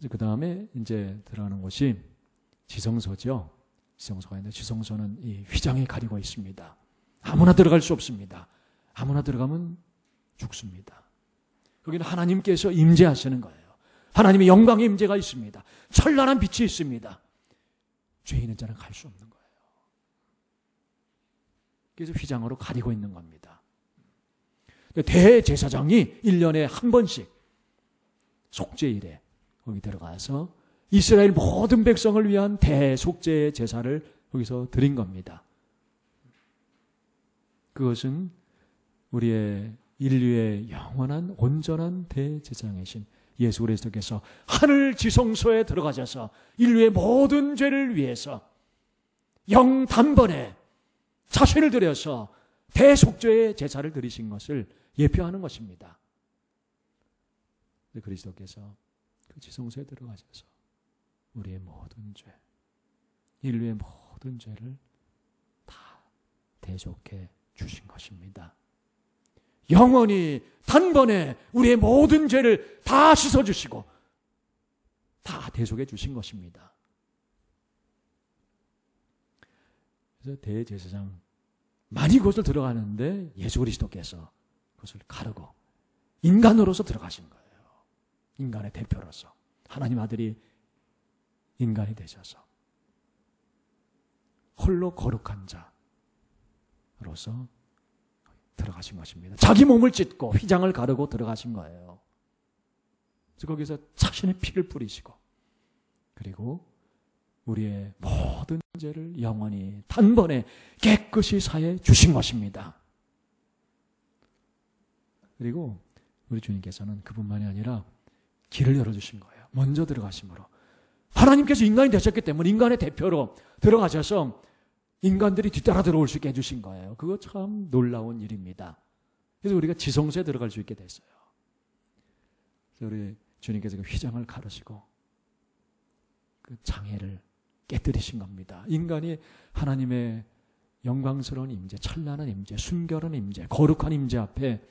그 다음에 이제 들어가는 곳이 지성소죠. 지성소가 있는데 지성소는 이 휘장이 가리고 있습니다. 아무나 들어갈 수 없습니다. 아무나 들어가면 죽습니다. 거기는 하나님께서 임재하시는 거예요. 하나님의 영광의 임재가 있습니다. 찬란한 빛이 있습니다. 죄 있는 자는 갈 수 없는 거예요. 그래서 휘장으로 가리고 있는 겁니다. 대제사장이 1년에 한 번씩 속죄일에 거기 들어가서 이스라엘 모든 백성을 위한 대속죄의 제사를 거기서 드린 겁니다. 그것은 우리의 인류의 영원한 온전한 대제사장이신 예수 그리스도께서 하늘 지성소에 들어가셔서 인류의 모든 죄를 위해서 영 단번에 자신을 들여서 대속죄의 제사를 드리신 것을 예표하는 것입니다. 그리스도께서 그 지성소에 들어가셔서 우리의 모든 죄, 인류의 모든 죄를 다 대속해 주신 것입니다. 영원히 단번에 우리의 모든 죄를 다 씻어주시고 다 대속해 주신 것입니다. 그래서 대제사장 많이 그것을 들어가는데 예수 그리스도께서 그것을 가르고 인간으로서 들어가신 거예요. 인간의 대표로서 하나님 아들이 인간이 되셔서 홀로 거룩한 자로서 들어가신 것입니다. 자기 몸을 찢고 휘장을 가르고 들어가신 거예요. 그래서 거기서 자신의 피를 뿌리시고 그리고 우리의 모든 죄를 영원히 단번에 깨끗이 사해 주신 것입니다. 그리고 우리 주님께서는 그뿐만이 아니라 길을 열어주신 거예요. 먼저 들어가심으로 하나님께서 인간이 되셨기 때문에 인간의 대표로 들어가셔서 인간들이 뒤따라 들어올 수 있게 해주신 거예요. 그거 참 놀라운 일입니다. 그래서 우리가 지성소에 들어갈 수 있게 됐어요. 그래서 우리 주님께서 그 휘장을 가르시고 그 장애를 깨뜨리신 겁니다. 인간이 하나님의 영광스러운 임재, 찬란한 임재, 순결한 임재, 거룩한 임재 앞에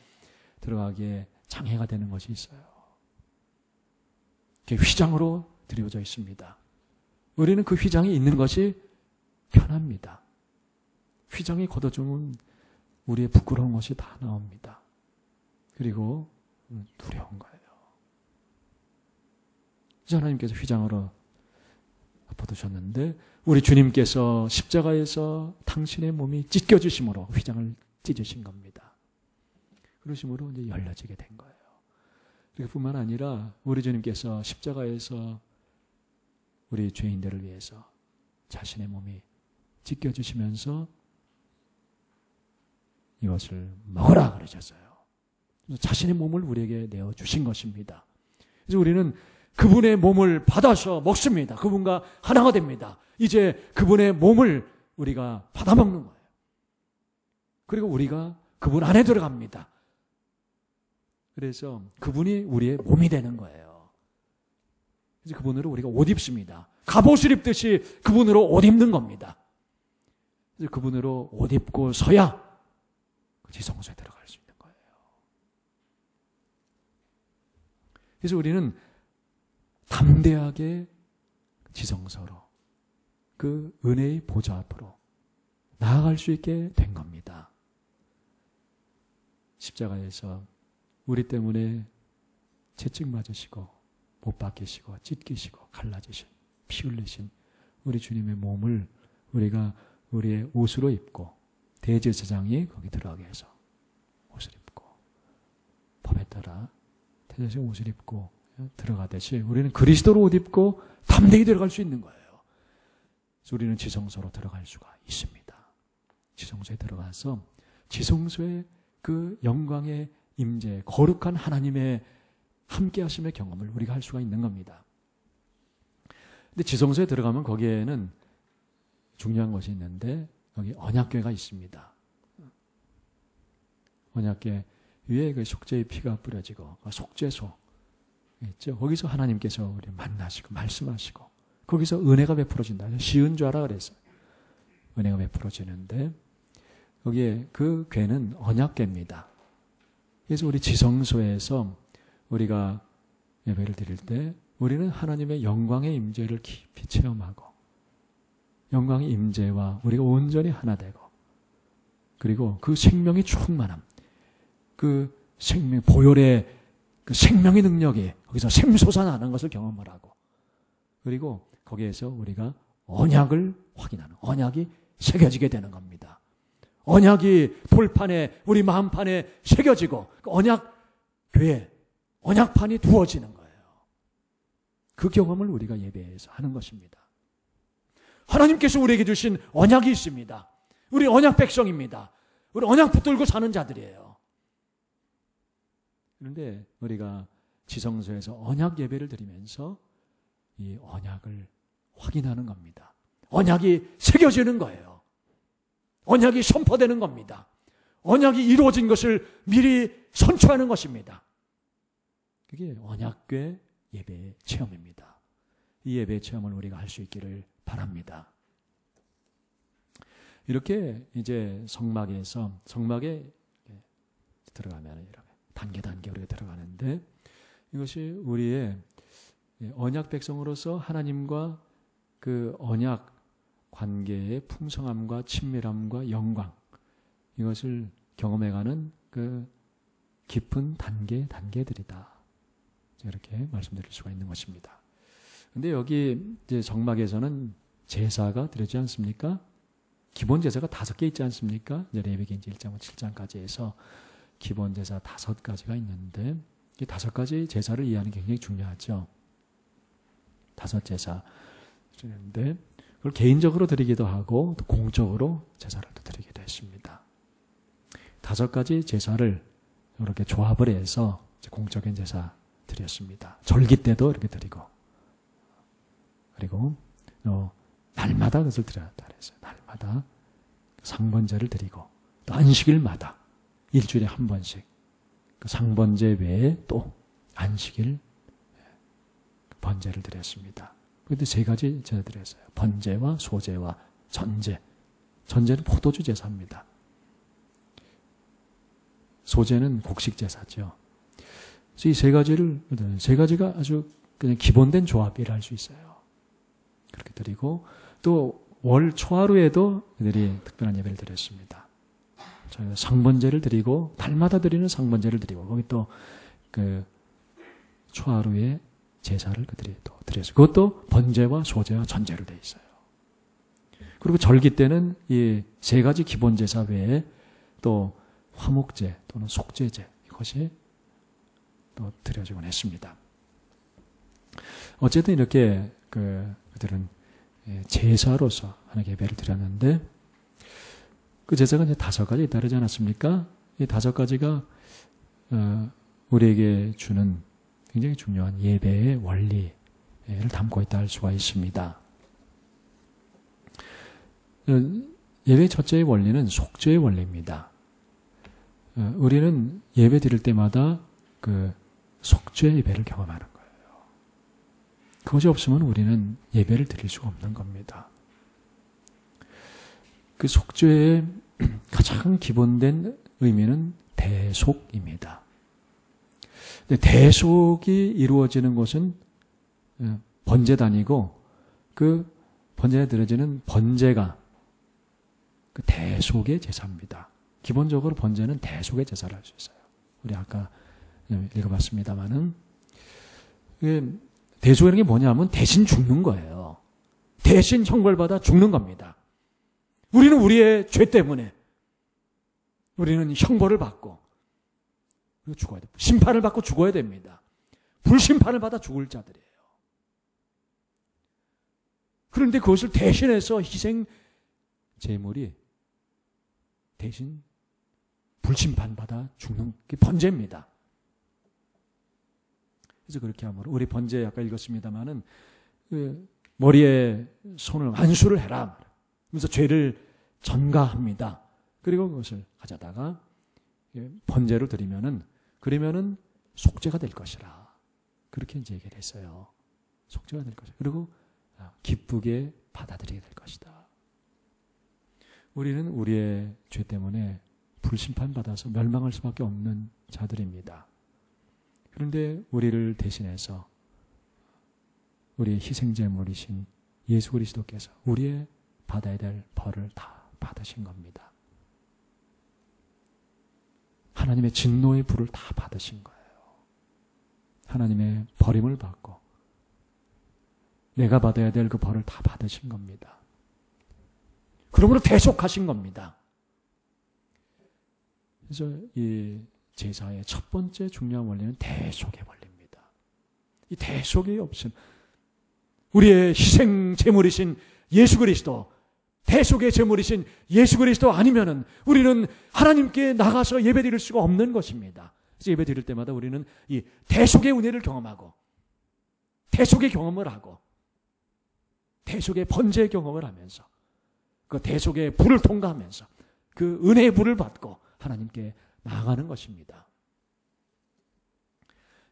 들어가기에 장애가 되는 것이 있어요. 그게 휘장으로 드려져 있습니다. 우리는 그 휘장이 있는 것이 편합니다. 휘장이 걷어주면 우리의 부끄러운 것이 다 나옵니다. 그리고 두려운 거예요. 그래서 하나님께서 휘장으로 엎어두셨는데 우리 주님께서 십자가에서 당신의 몸이 찢겨주심으로 휘장을 찢으신 겁니다. 그러심으로 이제 열려지게 된 거예요. 그뿐만 아니라 우리 주님께서 십자가에서 우리 죄인들을 위해서 자신의 몸이 찢겨주시면서 이것을 먹으라 그러셨어요. 자신의 몸을 우리에게 내어주신 것입니다. 그래서 우리는 그분의 몸을 받아서 먹습니다. 그분과 하나가 됩니다. 이제 그분의 몸을 우리가 받아먹는 거예요. 그리고 우리가 그분 안에 들어갑니다. 그래서 그분이 우리의 몸이 되는 거예요. 그래서 그분으로 우리가 옷 입습니다. 갑옷을 입듯이 그분으로 옷 입는 겁니다. 그래서 그분으로 옷 입고 서야 지성소에 들어갈 수 있는 거예요. 그래서 우리는 담대하게 지성소로 그 은혜의 보좌 앞으로 나아갈 수 있게 된 겁니다. 십자가에서 우리 때문에 채찍 맞으시고 못 박히시고 찢기시고 갈라지신 피 흘리신 우리 주님의 몸을 우리가 우리의 옷으로 입고 대제사장이 거기 들어가게 해서 옷을 입고 법에 따라 대제사장 옷을 입고 들어가듯이 우리는 그리스도로 옷 입고 담대히 들어갈 수 있는 거예요. 그래서 우리는 지성소로 들어갈 수가 있습니다. 지성소에 들어가서 지성소의 그 영광의 임재, 거룩한 하나님의 함께 하심의 경험을 우리가 할 수가 있는 겁니다. 근데 지성소에 들어가면 거기에는 중요한 것이 있는데 여기 언약궤가 있습니다. 언약궤 위에 그 속죄의 피가 뿌려지고 속죄소 있죠. 거기서 하나님께서 우리 만나시고 말씀하시고 거기서 은혜가 베풀어진다. 쉬운 줄 알아 그랬어요. 은혜가 베풀어지는데 거기에 그 궤는 언약궤입니다. 그래서 우리 지성소에서 우리가 예배를 드릴 때 우리는 하나님의 영광의 임재를 깊이 체험하고 영광의 임재와 우리가 온전히 하나 되고 그리고 그 생명의 충만함 그 생명 보혈의 그 생명의 능력이 거기서 샘솟아나는 것을 경험을 하고 그리고 거기에서 우리가 언약을 확인하는 언약이 새겨지게 되는 겁니다. 언약이 돌판에 우리 마음판에 새겨지고 그 언약궤에 언약판이 두어지는 거예요. 그 경험을 우리가 예배에서 하는 것입니다. 하나님께서 우리에게 주신 언약이 있습니다. 우리 언약 백성입니다. 우리 언약 붙들고 사는 자들이에요. 그런데 우리가 지성소에서 언약 예배를 드리면서 이 언약을 확인하는 겁니다. 언약이 새겨지는 거예요. 언약이 선포되는 겁니다. 언약이 이루어진 것을 미리 선포하는 것입니다. 그게 언약궤 예배의 체험입니다. 이 예배의 체험을 우리가 할 수 있기를 바랍니다. 이렇게 이제 성막에 들어가면 이렇게 단계 우리가 들어가는데 이것이 우리의 언약 백성으로서 하나님과 그 언약 관계의 풍성함과 친밀함과 영광 이것을 경험해가는 그 깊은 단계들이다. 이렇게 말씀드릴 수가 있는 것입니다. 근데 여기 이제 성막에서는 제사가 드려지지 않습니까? 기본 제사가 5개 있지 않습니까? 이제 레위기인지 1장부터 7장까지 해서 기본 제사 5가지가 있는데 이 5가지 제사를 이해하는 게 굉장히 중요하죠. 5제사 드리는데 그걸 개인적으로 드리기도 하고 또 공적으로 제사를 또 드리기도 했습니다. 5가지 제사를 이렇게 조합을 해서 공적인 제사 드렸습니다. 절기 때도 이렇게 드리고 그리고 날마다 그것을 드려야 한다 그랬어요. 날마다 상번제를 드리고 또 안식일마다 일주일에 한 번씩 그 상번제 외에 또 안식일 번제를 드렸습니다. 그런데 세 가지 제사 드렸어요. 번제와 소제와 전제. 전제는 포도주 제사입니다. 소제는 곡식 제사죠. 그래서 이 세 가지가 아주 그냥 기본된 조합이라 할 수 있어요. 그렇게 드리고 또 월 초하루에도 그들이 특별한 예배를 드렸습니다. 저희가 상번제를 드리고 달마다 드리는 상번제를 드리고 거기 또 그 초하루에 제사를 그들이 또 드렸어요. 그것도 번제와 소제와 전제로 되어 있어요. 그리고 절기 때는 이 세 가지 기본 제사 외에 또 화목제 또는 속죄제 이것이 또 드려지곤 했습니다. 어쨌든 이렇게 그들은 제사로서 하나님께 예배를 드렸는데 그 제사가 이제 5가지 따르지 않았습니까? 이 5가지가 우리에게 주는 굉장히 중요한 예배의 원리를 담고 있다 할 수가 있습니다. 예배의 첫째의 원리는 속죄의 원리입니다. 우리는 예배 드릴 때마다 그 속죄의 예배를 경험하는 거예요. 그것이 없으면 우리는 예배를 드릴 수가 없는 겁니다. 그 속죄의 가장 기본된 의미는 대속입니다. 근데 대속이 이루어지는 것은 번제단이고 그 번제에 드려지는 번제가 그 대속의 제사입니다. 기본적으로 번제는 대속의 제사를 할 수 있어요. 우리 아까 읽어봤습니다마는 대속이라는 게 뭐냐면 대신 죽는 거예요. 대신 형벌받아 죽는 겁니다. 우리는 우리의 죄 때문에 우리는 형벌을 받고 죽어야 됩니다. 심판을 받고 죽어야 됩니다. 불심판을 받아 죽을 자들이에요. 그런데 그것을 대신해서 희생 제물이 대신 불심판 받아 죽는 게 번제입니다. 그래서 그렇게 함으로 우리 번제 아까 읽었습니다마는 머리에 손을 완수를 해라. 그래서 죄를 전가합니다. 그리고 그것을 가져다가 번제로 드리면은 그러면은 속죄가 될 것이라. 그렇게 이제 얘기를 했어요. 속죄가 될 것이다. 그리고 기쁘게 받아들이게 될 것이다. 우리는 우리의 죄 때문에 불심판 받아서 멸망할 수밖에 없는 자들입니다. 그런데 우리를 대신해서 우리의 희생제물이신 예수 그리스도께서 우리의 받아야 될 벌을 다 받으신 겁니다. 하나님의 진노의 불을 다 받으신 거예요. 하나님의 버림을 받고 내가 받아야 될 그 벌을 다 받으신 겁니다. 그러므로 대속하신 겁니다. 그래서 이 제사의 첫 번째 중요한 원리는 대속의 원리입니다. 이 대속이 없음, 우리의 희생 제물이신 예수 그리스도, 대속의 제물이신 예수 그리스도 아니면은 우리는 하나님께 나가서 예배드릴 수가 없는 것입니다. 그래서 예배드릴 때마다 우리는 이 대속의 은혜를 경험하고 대속의 경험을 하고 대속의 번제의 경험을 하면서 그 대속의 불을 통과하면서 그 은혜의 불을 받고 하나님께 나아가는 것입니다.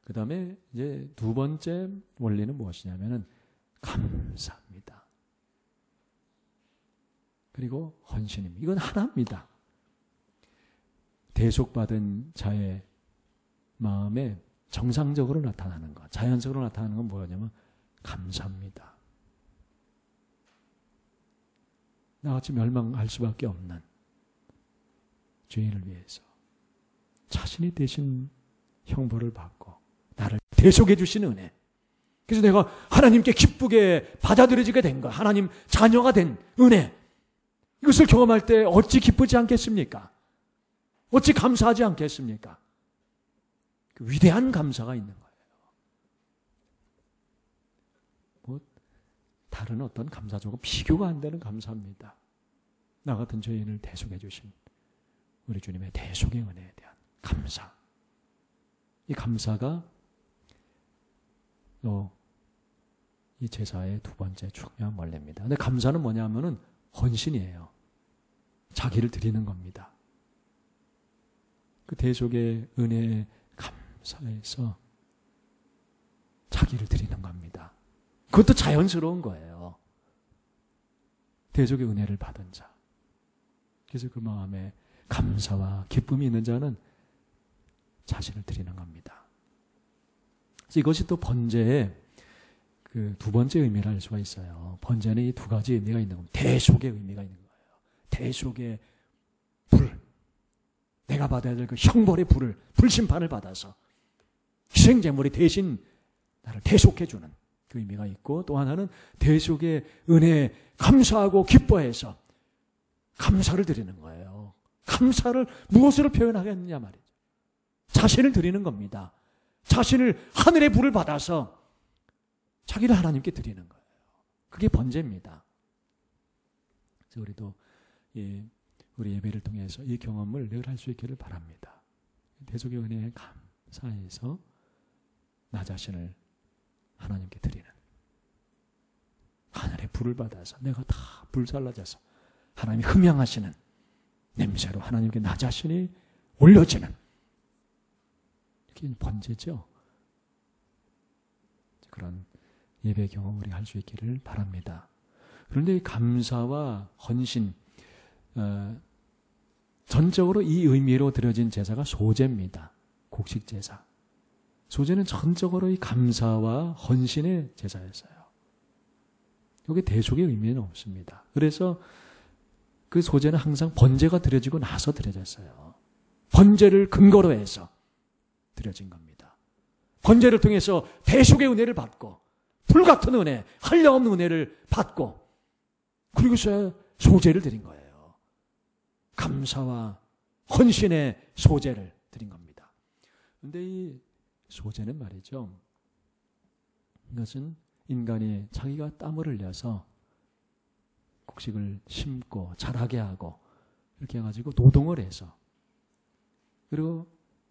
그 다음에 이제 두 번째 원리는 무엇이냐면은 감사입니다. 그리고 헌신입니다. 이건 하나입니다. 대속받은 자의 마음에 정상적으로 나타나는 것, 자연적으로 나타나는 건 뭐냐면 감사입니다. 나같이 멸망할 수밖에 없는 죄인을 위해서 자신이 대신 형벌을 받고 나를 대속해 주신 은혜. 그래서 내가 하나님께 기쁘게 받아들여지게 된 것, 하나님 자녀가 된 은혜. 이것을 경험할 때 어찌 기쁘지 않겠습니까? 어찌 감사하지 않겠습니까? 그 위대한 감사가 있는 거예요. 뭐 다른 어떤 감사조금 비교가 안 되는 감사입니다. 나 같은 죄인을 대속해 주신 우리 주님의 대속의 은혜에 대한 감사. 이 감사가 이 제사의 두 번째 중요한 원리입니다. 근데 감사는 뭐냐면은 헌신이에요. 자기를 드리는 겁니다. 그 대속의 은혜에 감사해서 자기를 드리는 겁니다. 그것도 자연스러운 거예요. 대속의 은혜를 받은 자. 그래서 그 마음에 감사와 기쁨이 있는 자는 자신을 드리는 겁니다. 그래서 이것이 또 번제의 그 두 번째 의미를 알 수가 있어요. 번제는 이 두 가지 의미가 있는 겁니다. 대속의 의미가 있는 거예요. 대속의 불. 내가 받아야 될 그 형벌의 불을, 불심판을 받아서 희생제물이 대신 나를 대속해주는 그 의미가 있고, 또 하나는 대속의 은혜에 감사하고 기뻐해서 감사를 드리는 거예요. 감사를 무엇으로 표현하겠느냐 말이죠. 자신을 드리는 겁니다. 자신을 하늘의 불을 받아서 자기를 하나님께 드리는 거예요. 그게 번제입니다. 그래서 우리도 우리 예배를 통해서 이 경험을 늘 할 수 있기를 바랍니다. 대속의 은혜에 감사해서 나 자신을 하나님께 드리는, 하늘의 불을 받아서 내가 다 불살라져서 하나님이 흠양하시는 냄새로 하나님께 나 자신이 올려지는, 이게 번제죠. 그런 예배 경험 우리가 할 수 있기를 바랍니다. 그런데 이 감사와 헌신, 전적으로 이 의미로 드려진 제사가 소제입니다. 곡식 제사. 소제는 전적으로 이 감사와 헌신의 제사였어요. 여기 대속의 의미는 없습니다. 그래서 그 소제는 항상 번제가 드려지고 나서 드려졌어요. 번제를 근거로 해서 드려진 겁니다. 번제를 통해서 대속의 은혜를 받고, 불같은 은혜, 한량없는 은혜를 받고, 그리고서야 소제를 드린 거예요. 감사와 헌신의 소제를 드린 겁니다. 그런데 이 소제는 말이죠, 이것은 인간이 자기가 땀을 흘려서 곡식을 심고 자라게 하고 이렇게 해가지고 노동을 해서, 그리고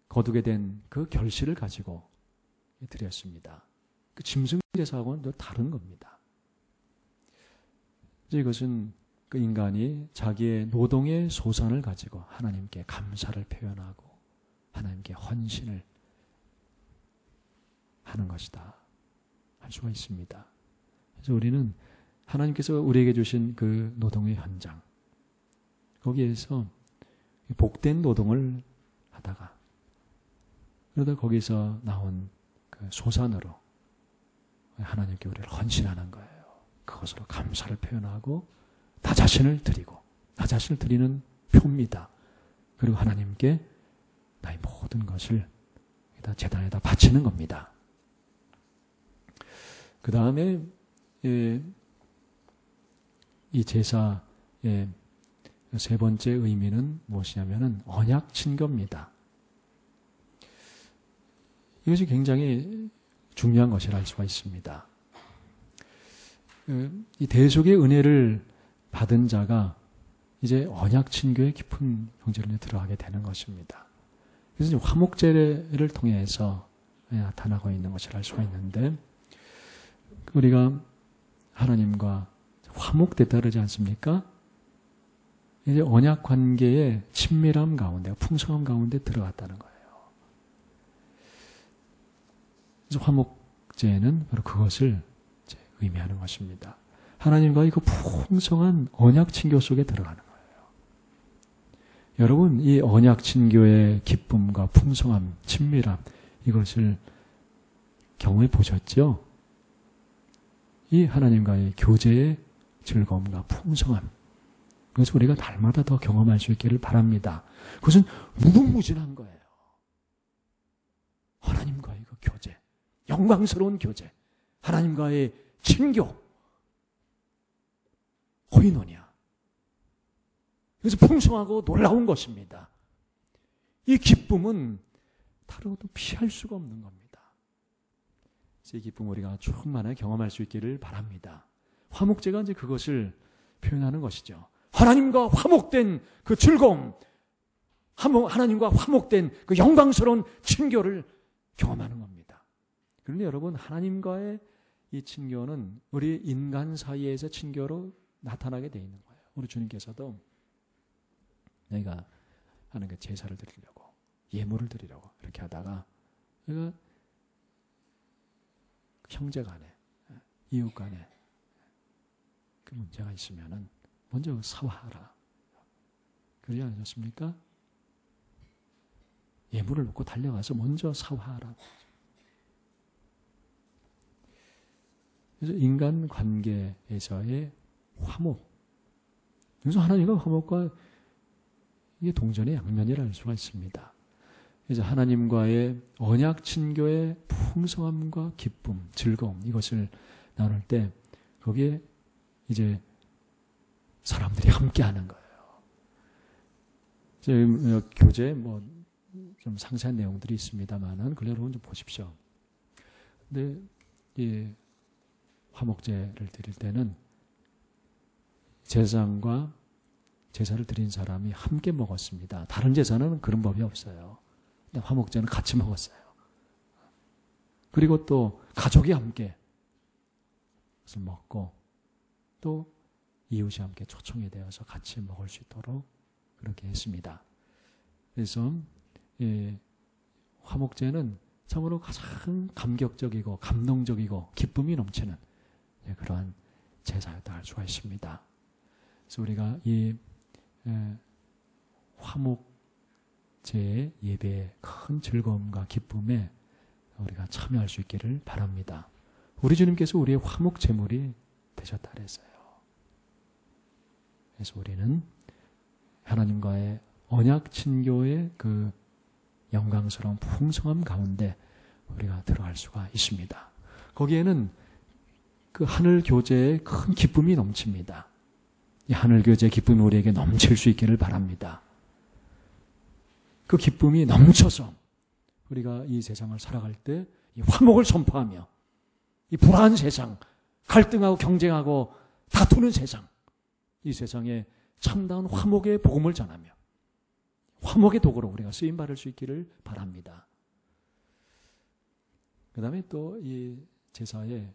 거두게 된 그 결실을 가지고 드렸습니다. 그 짐승 제사하고는 또 다른 겁니다. 이것은 그 인간이 자기의 노동의 소산을 가지고 하나님께 감사를 표현하고 하나님께 헌신을 하는 것이다 할 수가 있습니다. 그래서 우리는 하나님께서 우리에게 주신 그 노동의 현장, 거기에서 복된 노동을 하다가, 그러다 거기서 나온 그 소산으로 하나님께 우리를 헌신하는 거예요. 그것으로 감사를 표현하고 나 자신을 드리고, 나 자신을 드리는 표입니다. 그리고 하나님께 나의 모든 것을 제단에다 바치는 겁니다. 그 다음에 이 제사의 세 번째 의미는 무엇이냐면은 언약 친교입니다. 이것이 굉장히 중요한 것이라 할 수가 있습니다. 이 대속의 은혜를 받은 자가 이제 언약 친교의 깊은 경지로 들어가게 되는 것입니다. 그래서 화목제를 통해서 나타나고 있는 것이라 할 수가 있는데, 우리가 하나님과 화목됐다 그러지 않습니까? 이제 언약 관계의 친밀함 가운데, 풍성함 가운데 들어갔다는 거예요. 그래서 화목제는 바로 그것을 의미하는 것입니다. 하나님과의 그 풍성한 언약 친교 속에 들어가는 거예요. 여러분, 이 언약 친교의 기쁨과 풍성함, 친밀함, 이것을 경험해 보셨죠? 이 하나님과의 교제의 즐거움과 풍성함, 그것을 우리가 날마다 더 경험할 수 있기를 바랍니다. 그것은 무궁무진한 거예요. 하나님과의 그 교제, 영광스러운 교제, 하나님과의 친교, 코이노니아. 그래서 풍성하고 놀라운 것입니다. 이 기쁨은 다르고도 피할 수가 없는 겁니다. 그래서 이 기쁨 우리가 충만하게 경험할 수 있기를 바랍니다. 화목제가 이제 그것을 표현하는 것이죠. 하나님과 화목된 그 즐거움, 하나님과 화목된 그 영광스러운 친교를 경험하는 겁니다. 그런데 여러분, 하나님과의 이 친교는 우리 인간 사이에서 친교로 나타나게 돼 있는 거예요. 우리 주님께서도 내가 하는 그 제사를 드리려고, 예물을 드리려고 이렇게 하다가 내가 형제 간에, 이웃 간에 그 문제가 있으면은 먼저 사과하라. 그러지 않으셨습니까? 예물을 놓고 달려가서 먼저 사과하라. 그래서 인간 관계에서의 화목. 그래서 하나님과 화목과 이게 동전의 양면이라 할 수가 있습니다. 그래서 하나님과의 언약 친교의 풍성함과 기쁨, 즐거움 이것을 나눌 때 거기에 이제 사람들이 함께하는 거예요. 교재 좀 상세한 내용들이 있습니다만은 그걸 여러분 좀 보십시오. 근데 이 화목제를 드릴 때는 제사장과 제사를 드린 사람이 함께 먹었습니다. 다른 제사는 그런 법이 없어요. 근데 화목제는 같이 먹었어요. 그리고 또 가족이 함께 그것을 먹고 또 이웃이 함께 초청이 되어서 같이 먹을 수 있도록 그렇게 했습니다. 그래서 화목제는 참으로 가장 감격적이고 감동적이고 기쁨이 넘치는 그러한 제사였다 할 수가 있습니다. 그래서 우리가 이 화목제의 예배의 큰 즐거움과 기쁨에 우리가 참여할 수 있기를 바랍니다. 우리 주님께서 우리의 화목제물이 되셨다 그랬어요. 그래서 우리는 하나님과의 언약 친교의 그 영광스러운 풍성함 가운데 우리가 들어갈 수가 있습니다. 거기에는 그 하늘 교제의 큰 기쁨이 넘칩니다. 이 하늘 교제의 기쁨이 우리에게 넘칠 수 있기를 바랍니다. 그 기쁨이 넘쳐서 우리가 이 세상을 살아갈 때 이 화목을 선포하며 이 불안한 세상, 갈등하고 경쟁하고 다투는 세상, 이 세상에 참다운 화목의 복음을 전하며 화목의 도구로 우리가 쓰임 받을 수 있기를 바랍니다. 그 다음에 또 이 제사의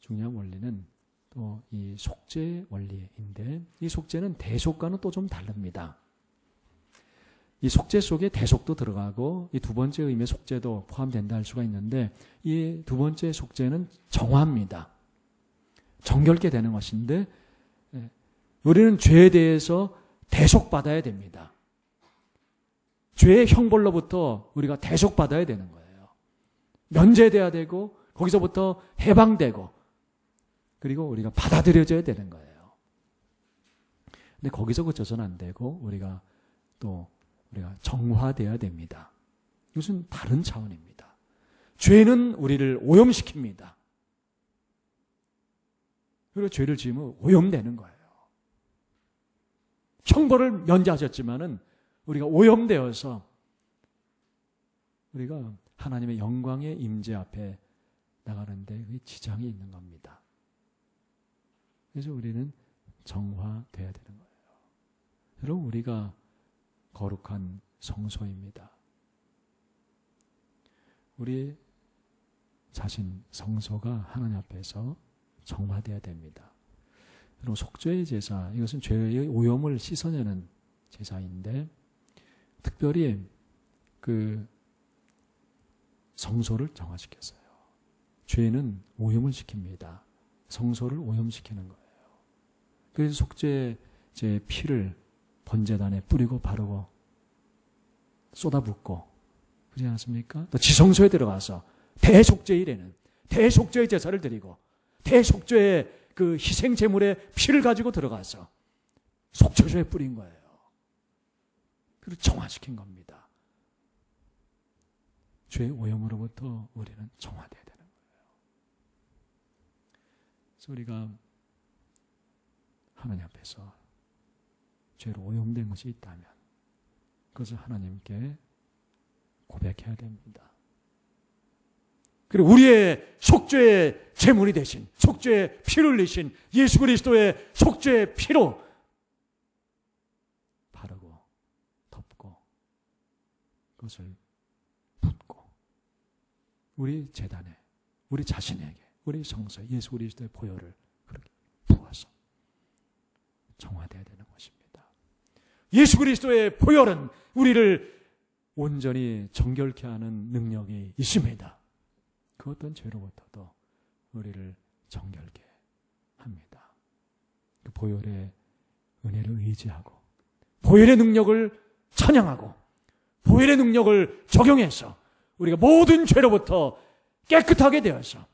중요한 원리는 또 이 속죄 원리인데 이 속죄는 대속과는 또 좀 다릅니다. 이 속죄 속에 대속도 들어가고 이 두 번째 의미의 속죄도 포함된다 할 수가 있는데 이 두 번째 속죄는 정화입니다. 정결케 되는 것인데 우리는 죄에 대해서 대속받아야 됩니다. 죄의 형벌로부터 우리가 대속받아야 되는 거예요. 면제돼야 되고 거기서부터 해방되고 그리고 우리가 받아들여져야 되는 거예요. 근데 거기서 그쳐서는 안 되고 우리가 정화돼야 됩니다. 이것은 다른 차원입니다. 죄는 우리를 오염시킵니다. 그리고 죄를 지으면 오염되는 거예요. 형벌을 면제하셨지만은 우리가 오염되어서 우리가 하나님의 영광의 임재 앞에 나가는데 지장이 있는 겁니다. 그래서 우리는 정화돼야 되는 거예요. 여러분 우리가 거룩한 성소입니다. 우리 자신 성소가 하나님 앞에서 정화돼야 됩니다. 그리고 속죄의 제사, 이것은 죄의 오염을 씻어내는 제사인데 특별히 그 성소를 정화시켰어요. 죄는 오염을 시킵니다. 성소를 오염시키는 거예요. 그래서 속죄의 피를 번제단에 뿌리고 바르고 쏟아붓고 그러지 않습니까? 또 지성소에 들어가서 대속죄일에는 대속죄의 제사를 드리고 대속죄의 그 희생 제물의 피를 가지고 들어가서 속죄소에 뿌린 거예요. 그리고 정화시킨 겁니다. 죄의 오염으로부터 우리는 정화돼야 되는 거예요. 그래서 우리가 하나님 앞에서 죄로 오염된 것이 있다면 그것을 하나님께 고백해야 됩니다. 그리고 우리의 속죄의 제물이 되신 속죄의 피를 흘리신 예수 그리스도의 속죄의 피로 바르고 덮고 그것을 붓고 우리 제단에 우리 자신에게 우리 성서 예수 그리스도의 보혈을 그렇게 부어서 정화되어야 되는 것입니다. 예수 그리스도의 보혈은 우리를 온전히 정결케 하는 능력이 있습니다. 그 어떤 죄로부터도 우리를 정결케 합니다. 그 보혈의 은혜를 의지하고 보혈의 능력을 찬양하고 보혈의 능력을 적용해서 우리가 모든 죄로부터 깨끗하게 되어서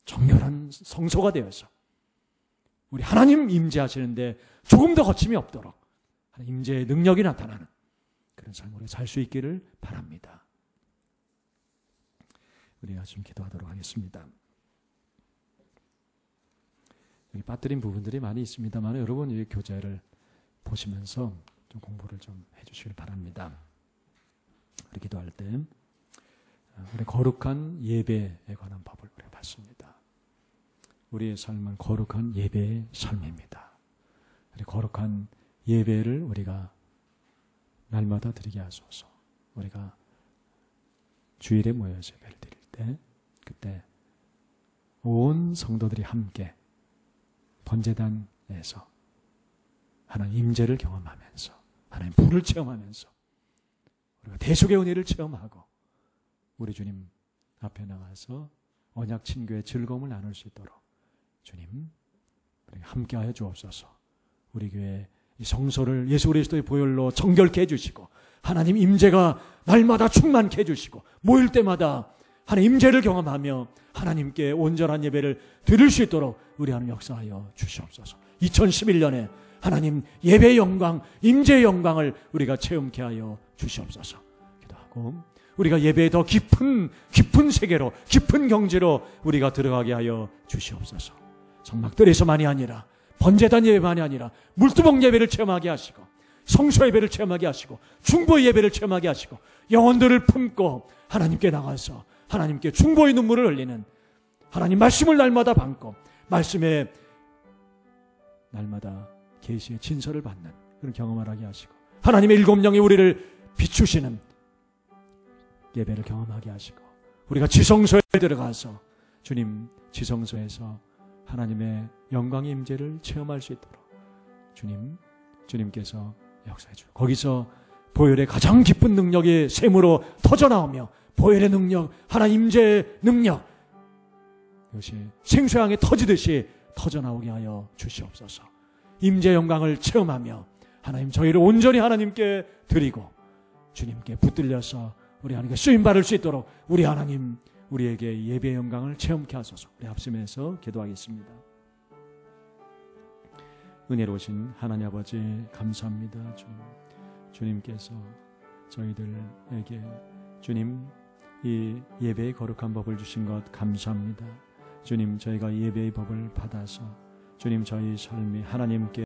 정결한 성소가 되어서 우리 하나님 임재하시는데 조금 더 거침이 없도록 하나님 임재의 능력이 나타나는 그런 삶으로 살 수 있기를 바랍니다. 우리가 좀 기도하도록 하겠습니다. 여기 빠뜨린 부분들이 많이 있습니다만 여러분 이 교재를 보시면서 좀 공부를 좀 해주시길 바랍니다. 우리 기도할 때 우리 거룩한 예배에 관한 법을 우리가 봤습니다. 우리의 삶은 거룩한 예배의 삶입니다. 우리 거룩한 예배를 우리가 날마다 드리게 하소서. 우리가 주일에 모여서 예배를 드릴 때 그때 온 성도들이 함께 번제단에서 하나님 임재를 경험하면서 하나님 불을 체험하면서 우리가 대속의 은혜를 체험하고 우리 주님 앞에 나가서 언약 친교의 즐거움을 나눌 수 있도록 주님 함께하여 주옵소서. 우리 교회 이 성소를 예수 그리스도의 보혈로 정결케 해주시고 하나님 임재가 날마다 충만케 해주시고 모일 때마다 하나님 임재를 경험하며 하나님께 온전한 예배를 드릴 수 있도록 우리 하나님 역사하여 주시옵소서. 2011년에 하나님 예배의 영광, 임재의 영광을 우리가 체험케 하여 주시옵소서. 기도하고 우리가 예배의 더 깊은 세계로 깊은 경지로 우리가 들어가게 하여 주시옵소서. 성막들에서만이 아니라 번제단 예배만이 아니라 물두멍 예배를 체험하게 하시고 성소 예배를 체험하게 하시고 중보의 예배를 체험하게 하시고 영혼들을 품고 하나님께 나가서 하나님께 중보의 눈물을 흘리는 하나님 말씀을 날마다 받고 말씀에 날마다 계시의 진설을 받는 그런 경험을 하게 하시고 하나님의 일곱 영이 우리를 비추시는 예배를 경험하게 하시고 우리가 지성소에 들어가서 주님 지성소에서 하나님의 영광의 임재를 체험할 수 있도록 주님께서 역사해 주고 거기서 보혈의 가장 깊은 능력이 샘으로 터져나오며 보혈의 능력, 하나님 임재의 능력 이것이 생수양에 터지듯이 터져나오게 하여 주시옵소서. 임재의 영광을 체험하며 하나님 저희를 온전히 하나님께 드리고 주님께 붙들려서 우리 하나님께 쓰임받을 수 있도록 우리 하나님 우리에게 예배의 영광을 체험케 하소서. 우리 합심해서 기도하겠습니다. 은혜로우신 하나님 아버지 감사합니다. 주님께서 저희들에게 주님 이 예배의 거룩한 법을 주신 것 감사합니다. 주님 저희가 예배의 법을 받아서 주님 저희 삶이 하나님께